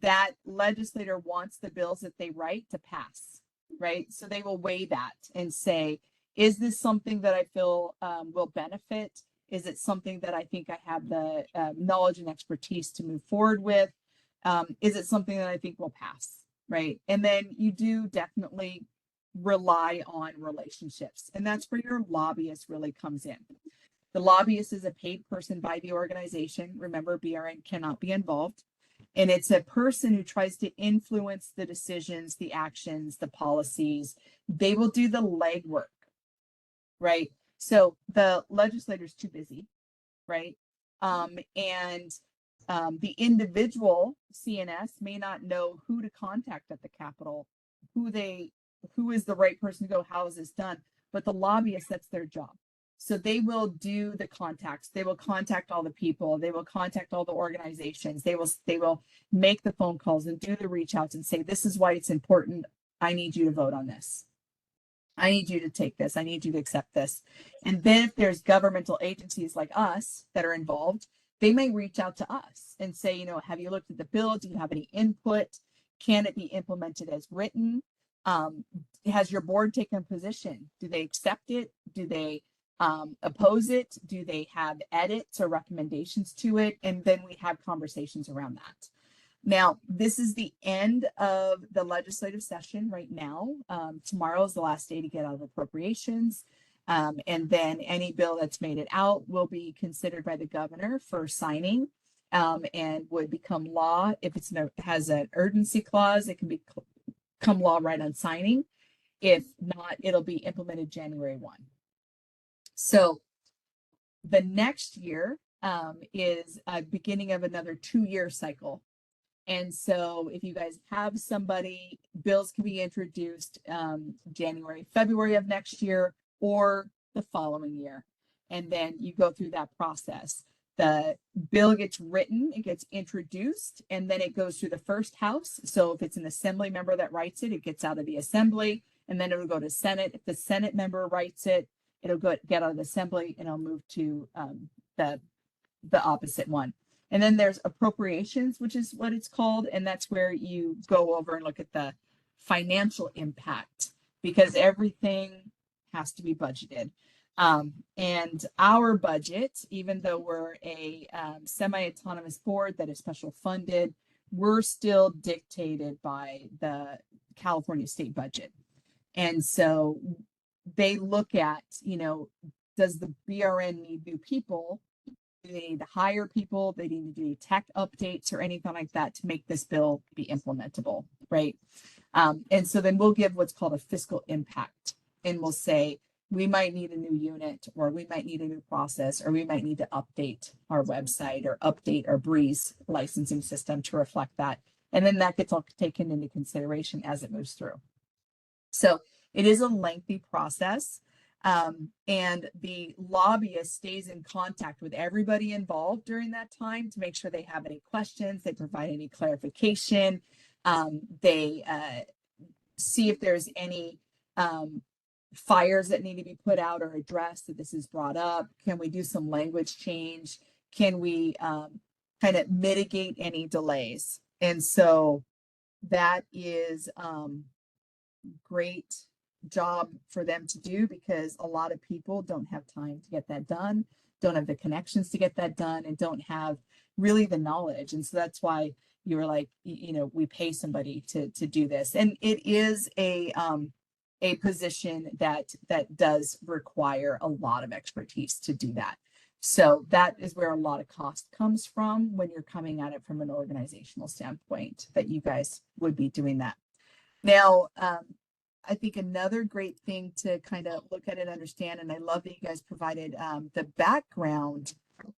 That legislator wants the bills that they write to pass, right? So they will weigh that and say, is this something that I feel will benefit? Is it something that I think I have the knowledge and expertise to move forward with? Is it something that I think will pass, right? And then you do definitely rely on relationships. And that's where your lobbyist really comes in. The lobbyist is a paid person by the organization. Remember, BRN cannot be involved. And it's a person who tries to influence the decisions, the actions, the policies. They will do the legwork, right? So the legislator's too busy, right? The individual CNS may not know who to contact at the Capitol, who is the right person to go, how is this done? But the lobbyist, that's their job. So they will do the contacts. They will contact all the people. They will contact all the organizations. They will make the phone calls and do the reach outs and say, this is why it's important. I need you to vote on this. I need you to take this. I need you to accept this. And then if there's governmental agencies like us that are involved, they may reach out to us and say, you know, have you looked at the bill? Do you have any input? Can it be implemented as written? Has your board taken a position? Do they accept it? Do they oppose it? Do they have edits or recommendations to it? And then we have conversations around that. Now, this is the end of the legislative session right now. Tomorrow is the last day to get out of appropriations. And then any bill that's made it out will be considered by the governor for signing and would become law. If it has an urgency clause, it can become law right on signing. If not, it'll be implemented January 1. So the next year is a beginning of another 2-year cycle. And so if you guys have somebody, bills can be introduced January, February of next year or the following year. And then you go through that process. The bill gets written, it gets introduced, and then it goes through the first house. So if it's an assembly member that writes it, it gets out of the assembly, and then it'll go to Senate. If the Senate member writes it, it'll get out of the assembly and it'll move to the opposite one. And then there's appropriations, which is what it's called. And that's where you go over and look at the financial impact, because everything has to be budgeted. And our budget, even though we're a semi-autonomous board that is special funded, we're still dictated by the California state budget. And so they look at, you know, does the BRN need new people? Do they need to hire people? They need to do tech updates or anything like that to make this bill be implementable, right? And so then we'll give what's called a fiscal impact, and we'll say we might need a new unit, or we might need a new process, or we might need to update our website or update our Breeze licensing system to reflect that. And then that gets all taken into consideration as it moves through. So it is a lengthy process. And the lobbyist stays in contact with everybody involved during that time to make sure they have any questions, they provide any clarification, they see if there's any fires that need to be put out or addressed, that this is brought up. Can we do some language change? Can we kind of mitigate any delays? And so that is great job for them to do, because a lot of people don't have time to get that done, don't have the connections to get that done, and don't have really the knowledge. And so that's why you were like, you know, we pay somebody to do this. And it is a position that does require a lot of expertise to do that. So that is where a lot of cost comes from when you're coming at it from an organizational standpoint, that you guys would be doing that. Now, I think another great thing to kind of look at and understand, and I love that you guys provided the background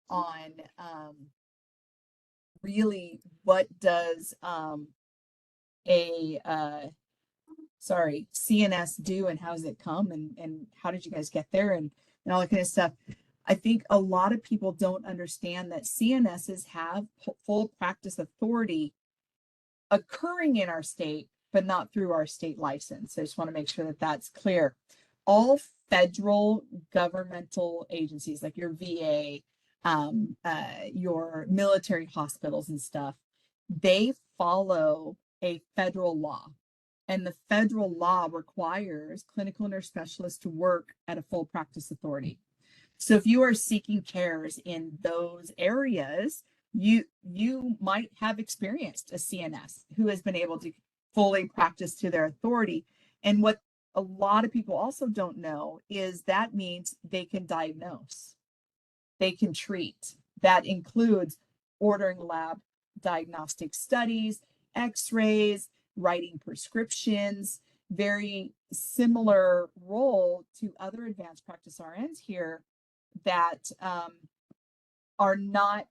on really what does CNS do, and how does it come, and how did you guys get there, and all that kind of stuff. I think a lot of people don't understand that CNSs have full practice authority occurring in our state, but not through our state license. So I just want to make sure that that's clear. All federal governmental agencies, like your VA, your military hospitals and stuff, they follow a federal law. And the federal law requires clinical nurse specialists to work at a full practice authority. So if you are seeking cares in those areas, you might have experienced a CNS who has been able to fully practice to their authority. And what a lot of people also don't know is that means they can diagnose, they can treat. That includes ordering lab diagnostic studies, x-rays, writing prescriptions, very similar role to other advanced practice RNs here that are not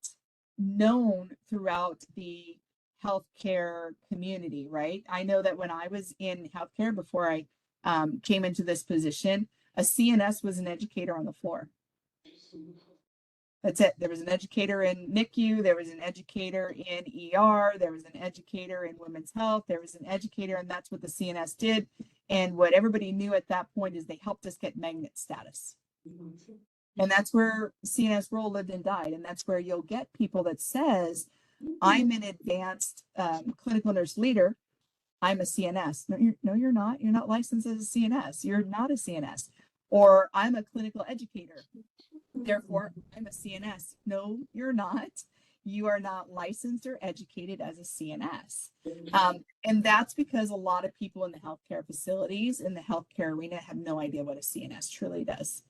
known throughout the healthcare community, right? I know that when I was in healthcare before I came into this position, a CNS was an educator on the floor. That's it. There was an educator in NICU, there was an educator in ER, there was an educator in women's health, there was an educator, and that's what the CNS did. And what everybody knew at that point is they helped us get magnet status. And that's where CNS role lived and died. And that's where you'll get people that says, I'm an advanced clinical nurse leader, I'm a CNS. No, you're not. You're not licensed as a CNS. You're not a CNS. Or I'm a clinical educator, therefore I'm a CNS. No, you're not. You are not licensed or educated as a CNS. And that's because a lot of people in the healthcare facilities, in the healthcare arena, have no idea what a CNS truly does.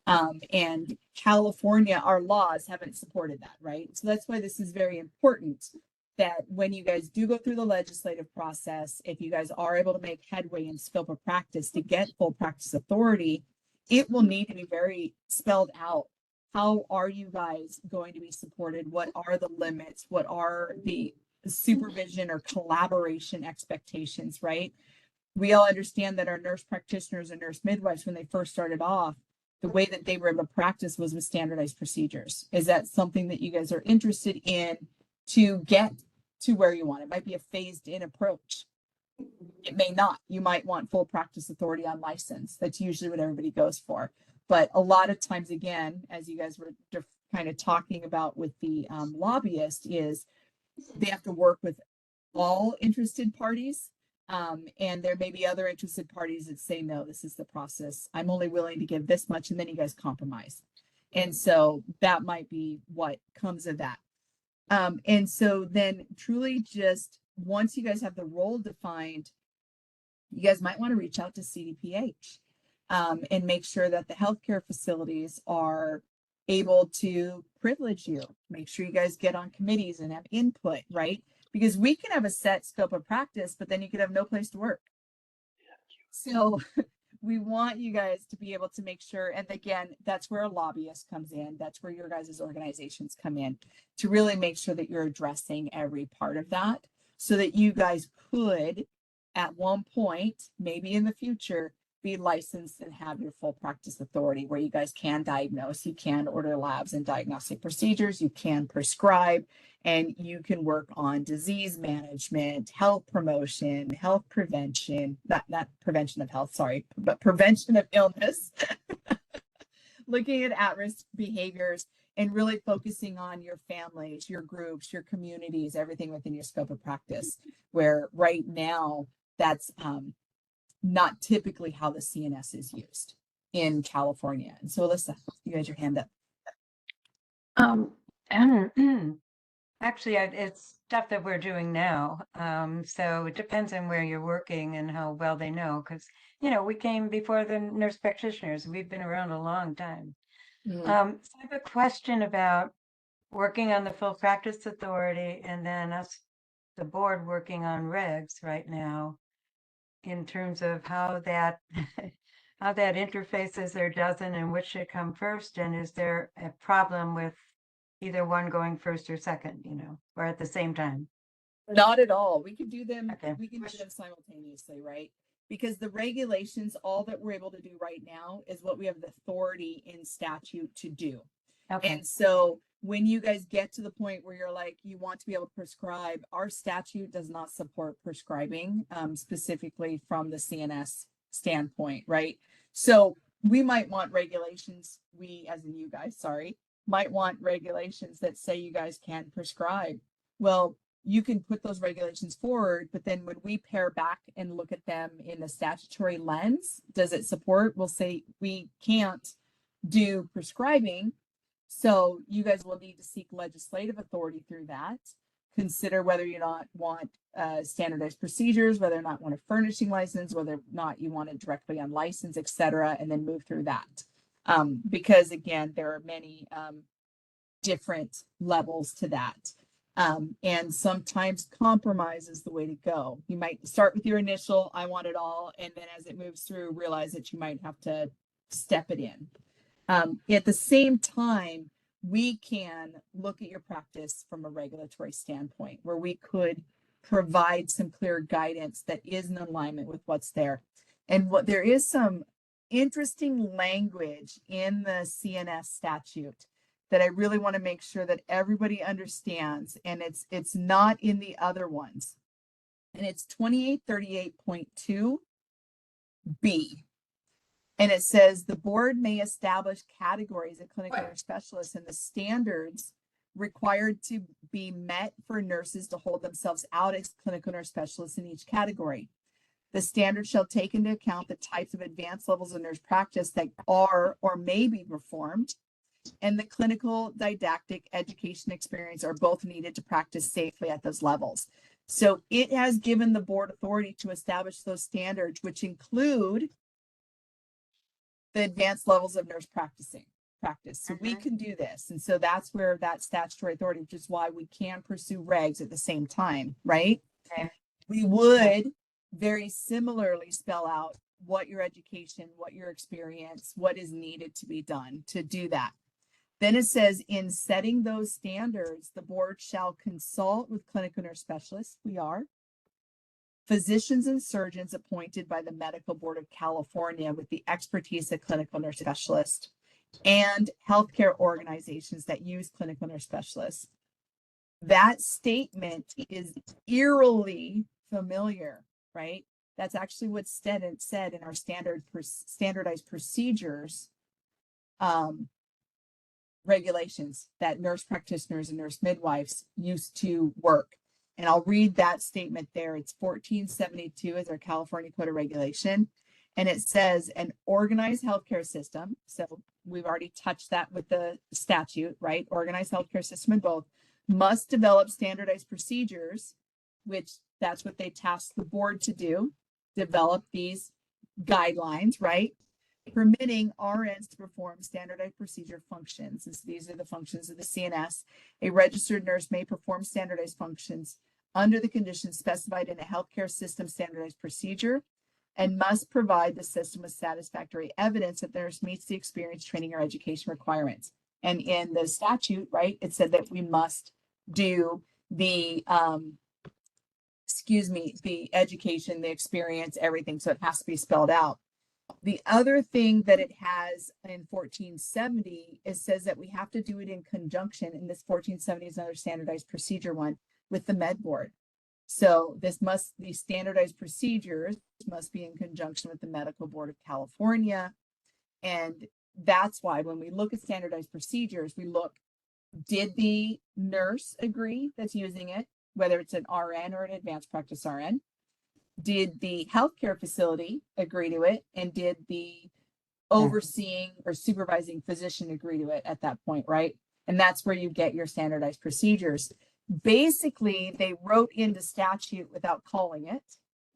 And California, our laws haven't supported that, right? So that's why this is very important, that when you guys do go through the legislative process, if you guys are able to make headway in scope of practice to get full practice authority, it will need to be very spelled out. How are you guys going to be supported? What are the limits? What are the supervision or collaboration expectations, right? We all understand that our nurse practitioners and nurse midwives, when they first started off, the way that they were able to practice was with standardized procedures. Is that something that you guys are interested in to get to where you want? It might be a phased in approach. It may not. You might want full practice authority on license. That's usually what everybody goes for. But a lot of times, again, as you guys were kind of talking about with the lobbyist, is they have to work with all interested parties. And there may be other interested parties that say, no, this is the process. I'm only willing to give this much, and then you guys compromise. And so that might be what comes of that. And so then truly just once you guys have the role defined, you guys might want to reach out to CDPH and make sure that the healthcare facilities are able to privilege you, make sure you guys get on committees and have input, right? Because we can have a set scope of practice, but then you could have no place to work. So we want you guys to be able to make sure, and again, that's where a lobbyist comes in. That's where your guys' organizations come in to really make sure that you're addressing every part of that so that you guys could, at one point, maybe in the future, be licensed and have your full practice authority where you guys can diagnose, you can order labs and diagnostic procedures, you can prescribe, and you can work on disease management, health promotion, health prevention, not prevention of health, sorry, but prevention of illness, looking at risk behaviors and really focusing on your families, your groups, your communities, everything within your scope of practice, where right now that's not typically how the CNS is used in California. And so Alyssa, you had your hand up. Actually, it's stuff that we're doing now. So it depends on where you're working and how well they know, because, you know, we came before the nurse practitioners. We've been around a long time. So I have a question about working on the full practice authority and then us, the board, working on regs right now in terms of how that how that interfaces or doesn't and which should come first. And is there a problem with either one going first or second, you know, or at the same time? Not at all. We can do them. Okay. We can do them simultaneously, right? Because the regulations, all that we're able to do right now is what we have the authority in statute to do. Okay. And so when you guys get to the point where you're like, you want to be able to prescribe, our statute does not support prescribing, specifically from the CNS standpoint, right? So we might want regulations, we as in you guys, sorry, might want regulations that say you guys can prescribe. Well, you can put those regulations forward, but then when we pair back and look at them in a statutory lens, does it support? We'll say we can't do prescribing. So you guys will need to seek legislative authority through that. Consider whether you not want standardized procedures, whether or not want a furnishing license, whether or not you want it directly on license, et cetera, and then move through that. Because again, there are many different levels to that. And sometimes compromise is the way to go. You might start with your initial, I want it all. And then as it moves through, realize that you might have to step it in. At the same time, we can look at your practice from a regulatory standpoint where we could provide some clear guidance that is in alignment with what's there. And what there is some interesting language in the CNS statute that I really want to make sure that everybody understands, and it's not in the other ones. And it's 2838.2B. And it says the board may establish categories of clinical nurse specialists and the standards required to be met for nurses to hold themselves out as clinical nurse specialists in each category. The standard shall take into account the types of advanced levels of nurse practice that are or may be performed, and the clinical didactic education experience are both needed to practice safely at those levels. So it has given the board authority to establish those standards, which include the advanced levels of nurse practice. So we can do this. And so that's where that statutory authority, which is why we can pursue regs at the same time, right? Okay. We would very similarly spell out what your education, what your experience, what is needed to be done to do that. Then it says, in setting those standards, the board shall consult with clinical nurse specialists, we are, physicians and surgeons appointed by the Medical Board of California with the expertise of clinical nurse specialists, and healthcare organizations that use clinical nurse specialists. That statement is eerily familiar, right? That's actually what said in our standardized procedures regulations that nurse practitioners and nurse midwives used to work. And I'll read that statement there. It's 1472 is our California Code of Regulation. And it says an organized healthcare system. So we've already touched that with the statute, right? Organized healthcare system in both must develop standardized procedures, which that's what they tasked the board to do, develop these guidelines, right? permitting RNs to perform standardized procedure functions. And so these are the functions of the CNS. A registered nurse may perform standardized functions under the conditions specified in a healthcare system standardized procedure and must provide the system with satisfactory evidence that the nurse meets the experience, training, or education requirements. And in the statute, right, it said that we must do the the education, the experience, everything. So it has to be spelled out. The other thing that it has in 1470 is says that we have to do it in conjunction, and this 1470 is another standardized procedure one, with the med board. So these standardized procedures must be in conjunction with the Medical Board of California. And that's why when we look at standardized procedures, we look, did the nurse agree that's using it, whether it's an RN or an advanced practice RN? Did the healthcare facility agree to it? And did the overseeing or supervising physician agree to it at that point, right? And that's where you get your standardized procedures. Basically, they wrote into statute without calling it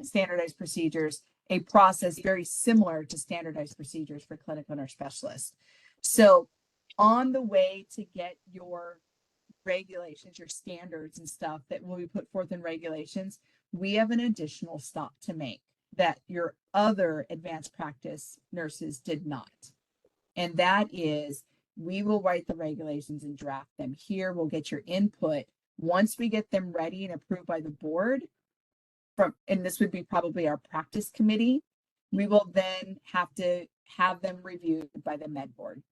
standardized procedures, a process very similar to standardized procedures for clinical nurse specialists. So on the way to get your regulations, your standards and stuff that will be put forth in regulations, we have an additional stop to make that your other advanced practice nurses did not. And that is, we will write the regulations and draft them here. We'll get your input. Once we get them ready and approved by the board, and this would be probably our practice committee, we will then have to have them reviewed by the med board.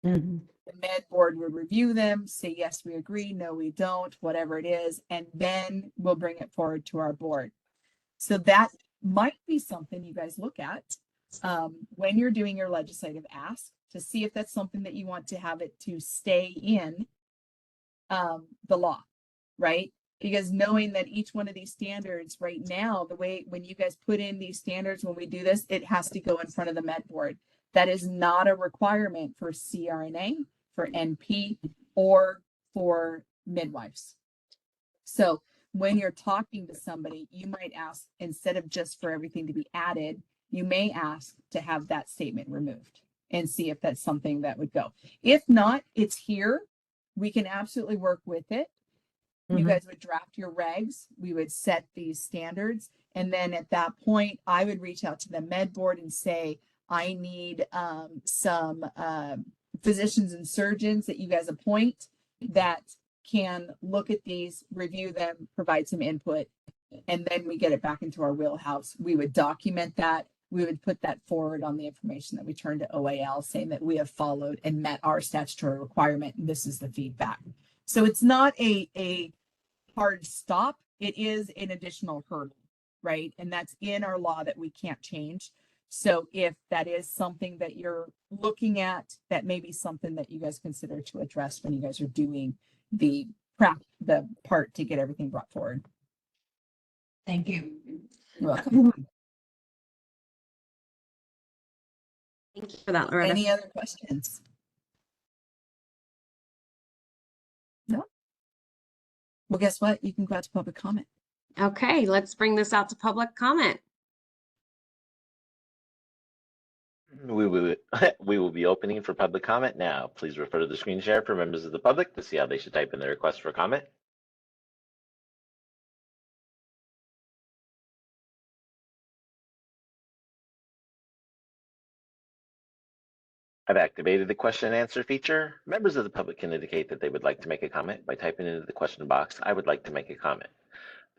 Mhm. The med board would review them, say, yes, we agree, no, we don't, whatever it is, and then we'll bring it forward to our board. So that might be something you guys look at when you're doing your legislative ask to see if that's something that you want to have it to stay in the law, right? Because knowing that each one of these standards right now, the way when you guys put in these standards, when we do this, it has to go in front of the med board. That is not a requirement for CRNA, for NP, or for midwives. So when you're talking to somebody, you might ask, instead of just for everything to be added, you may ask to have that statement removed and see if that's something that would go. If not, it's here. We can absolutely work with it. You guys would draft your regs. We would set these standards. And then at that point, I would reach out to the med board and say, I need some physicians and surgeons that you guys appoint that can look at these, review them, provide some input, and then we get it back into our wheelhouse. We would document that. We would put that forward on the information that we turn to OAL, saying that we have followed and met our statutory requirement, and this is the feedback. So it's not a hard stop. It is an additional hurdle, right? And that's in our law that we can't change. So if that is something that you're looking at, that may be something that you guys consider to address when you guys are doing the part to get everything brought forward. Thank you. You're welcome. Thank you for that, Loretta. Any other questions? No? Well, guess what? You can go out to public comment. Okay, let's bring this out to public comment. We will be opening for public comment now. Please refer to the screen share for members of the public to see how they should type in their request for comment. I've activated the question and answer feature. Members of the public can indicate that they would like to make a comment by typing into the question box, I would like to make a comment.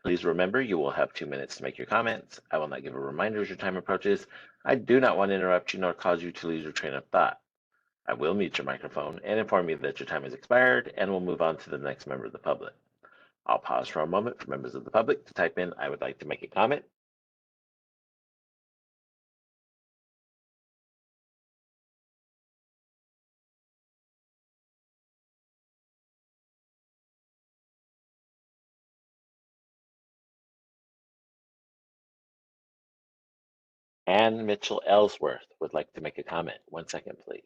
Please remember you will have 2 minutes to make your comments. I will not give a reminder as your time approaches. I do not want to interrupt you nor cause you to lose your train of thought. I will mute your microphone and inform you that your time has expired, and we'll move on to the next member of the public. I'll pause for a moment for members of the public to type in, I would like to make a comment. Ann Mitchell Ellsworth would like to make a comment. 1 second, please.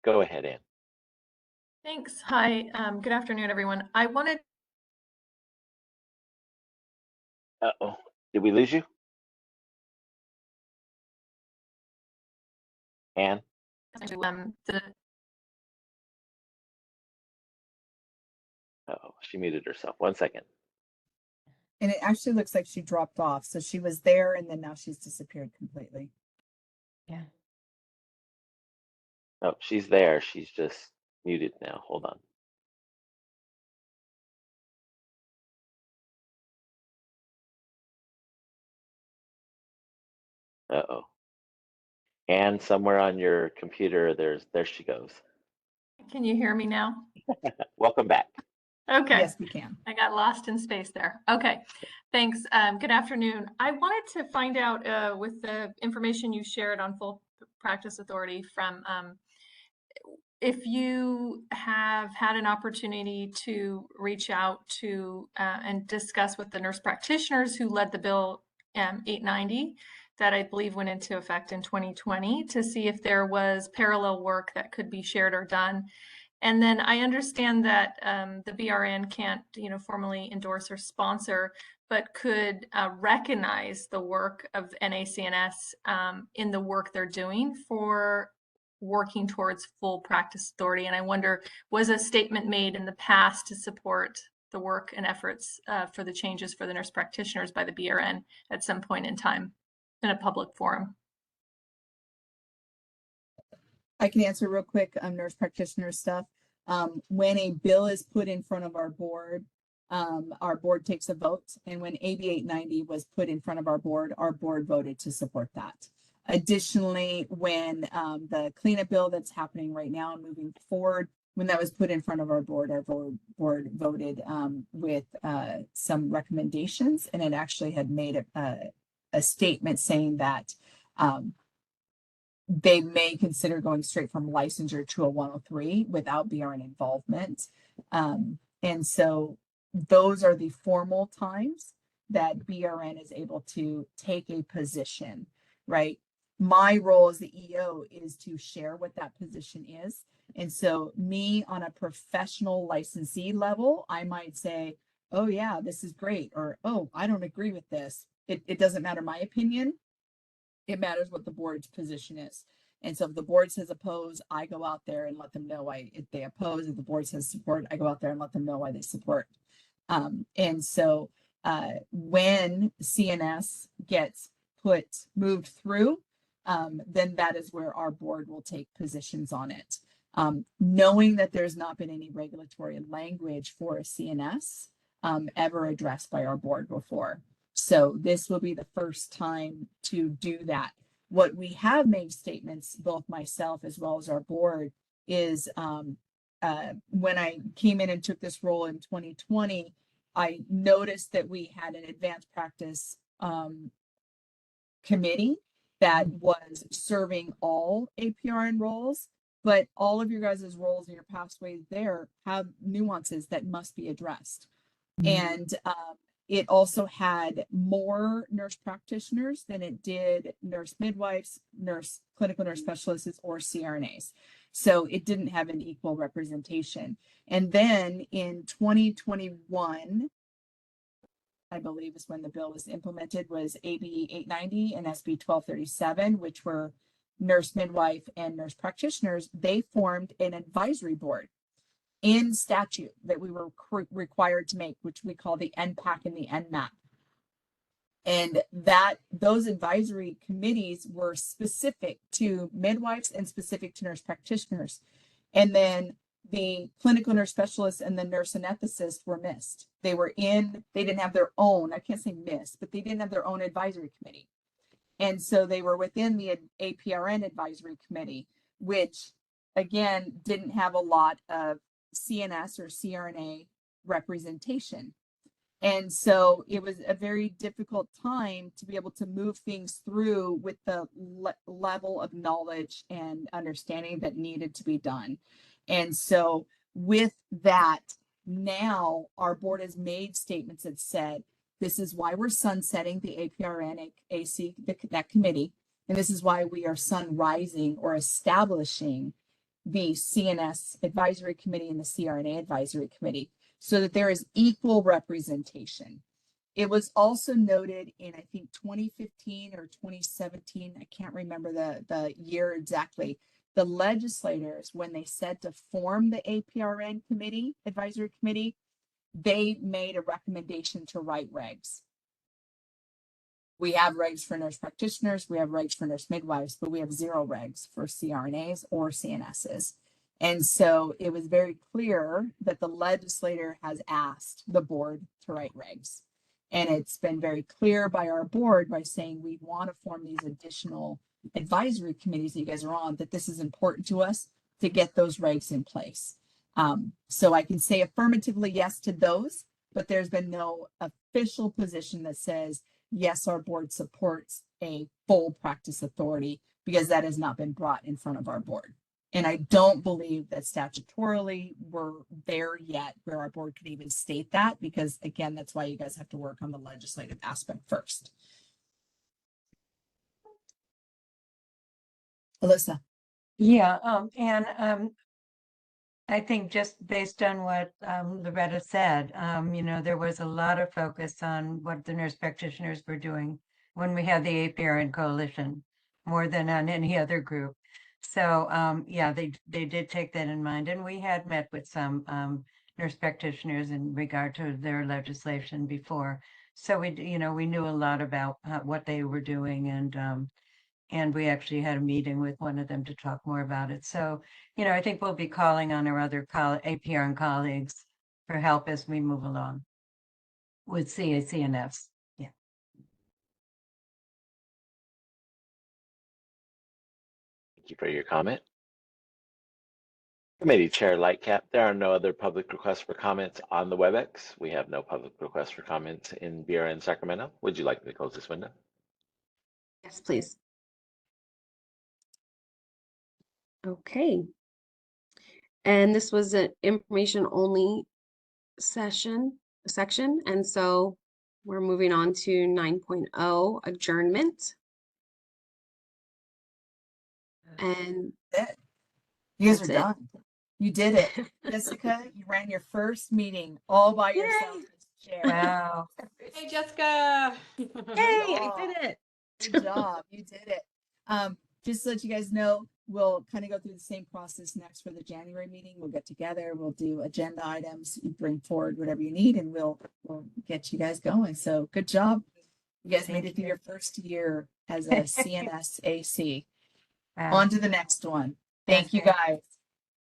Go ahead, Ann. Thanks. Hi, good afternoon, everyone. I wanted Uh-oh, did we lose you? Anne? to the Oh, she muted herself. 1 second. And it actually looks like she dropped off. So she was there and then now she's disappeared completely. Yeah. Oh, she's there. She's just muted now. Hold on. Uh-oh. And somewhere on your computer, there she goes. Can you hear me now? Welcome back. Okay. Yes, we can. I got lost in space there. Okay, thanks. Good afternoon. I wanted to find out with the information you shared on Full Practice Authority from if you have had an opportunity to reach out to and discuss with the nurse practitioners who led the bill 890 that I believe went into effect in 2020 to see if there was parallel work that could be shared or done. And then I understand that the BRN can't, formally endorse or sponsor, but could recognize the work of NACNS in the work they're doing for working towards full practice authority. And I wonder, was a statement made in the past to support the work and efforts for the changes for the nurse practitioners by the BRN at some point in time in a public forum? I can answer real quick nurse practitioner stuff. When a bill is put in front of our board takes a vote. And when AB 890 was put in front of our board voted to support that. Additionally, when the cleanup bill that's happening right now and moving forward, when that was put in front of our board voted with some recommendations, and it actually had made a statement saying that they may consider going straight from licensure to a 103 without BRN involvement. And so those are the formal times that BRN is able to take a position, right? My role as the EO is to share what that position is. And so me on a professional licensee level, I might say, oh yeah, this is great. Or, oh, I don't agree with this. It doesn't matter my opinion. It matters what the board's position is. And so if the board says oppose, I go out there and let them know why they oppose. If the board says support, I go out there and let them know why they support. And so when CNS gets moved through, then that is where our board will take positions on it. Knowing that there's not been any regulatory language for a CNS ever addressed by our board before. So this will be the first time to do that. What we have made statements, both myself as well as our board, is when I came in and took this role in 2020, I noticed that we had an advanced practice committee that was serving all APRN roles, but all of your guys' roles and your pathways there have nuances that must be addressed. And it also had more nurse practitioners than it did nurse midwives, clinical nurse specialists, or CRNAs. So it didn't have an equal representation. And then in 2021, I believe is when the bill was implemented, was AB 890 and SB 1237, which were nurse midwife and nurse practitioners. They formed an advisory board in statute that we were required to make, which we call the NPAC and the NMAP. And those advisory committees were specific to midwives and specific to nurse practitioners. And then the clinical nurse specialists and the nurse anesthetist were missed. They didn't have their own, I can't say missed, but they didn't have their own advisory committee. And so they were within the APRN advisory committee, which again, didn't have a lot of CNS or CRNA representation. And so it was a very difficult time to be able to move things through with the level of knowledge and understanding that needed to be done. And so with that, now our board has made statements that said, this is why we're sunsetting the APRN AC, that committee. And this is why we are sunrising or establishing the CNS Advisory Committee and the CRNA Advisory Committee so that there is equal representation. It was also noted in, I think, 2015 or 2017, I can't remember the year exactly, the legislators, when they said to form the APRN committee, advisory committee, they made a recommendation to write regs. We have regs for nurse practitioners, we have regs for nurse midwives, but we have 0 regs for CRNAs or CNSs. And so it was very clear that the legislator has asked the board to write regs. And it's been very clear by our board by saying we want to form these additional advisory committees that you guys are on, that this is important to us to get those regs in place. So I can say affirmatively yes to those, but there's been no official position that says, yes, our board supports a full practice authority, because that has not been brought in front of our board. And I don't believe that statutorily we're there yet where our board could even state that, because again, that's why you guys have to work on the legislative aspect first. Alyssa. Yeah, I think just based on what Loretta said, you know, there was a lot of focus on what the nurse practitioners were doing when we had the APRN coalition, more than on any other group. So yeah, they did take that in mind, and we had met with some nurse practitioners in regard to their legislation before. So we, you know, we knew a lot about what they were doing, and we actually had a meeting with one of them to talk more about it. So, you know, I think we'll be calling on our other APRN colleagues for help as we move along with CNFs. Yeah. Thank you for your comment. Committee Chair Lightcap, there are no other public requests for comments on the WebEx. We have no public requests for comments in BRN Sacramento. Would you like me to close this window? Yes, please. Okay. And this was an information only section, and so we're moving on to 9.0 adjournment. And You guys that's are it. done. You did it. Jessica, you ran your first meeting all by yourself. as chair. Wow. Hey, Jessica. Hey, I did it. Good job. You did it. Just to let you guys know, we'll kind of go through the same process next for the January meeting. We'll get together, we'll do agenda items, you bring forward whatever you need, and we'll get you guys going. So good job. You guys made it through your first year as a CNS AC. Wow. On to the next one. Thank you Okay. guys.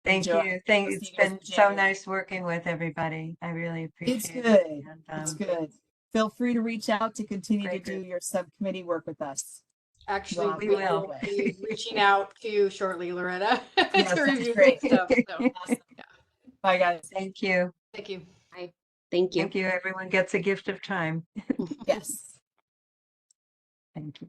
Thank Enjoy. you. We'll It's see you guys been in so January. nice working with everybody. I really appreciate It's it. good. And, It's good. Feel free to reach out to continue to Great do group. your subcommittee work with us. Actually, Well, we we will. will be reaching out to you shortly, Loretta, Yes, to that's review great. some stuff. So, Awesome. Bye, guys. Thank you. thank you. Thank you. Thank you. Everyone gets a gift of time. Yes. Thank you.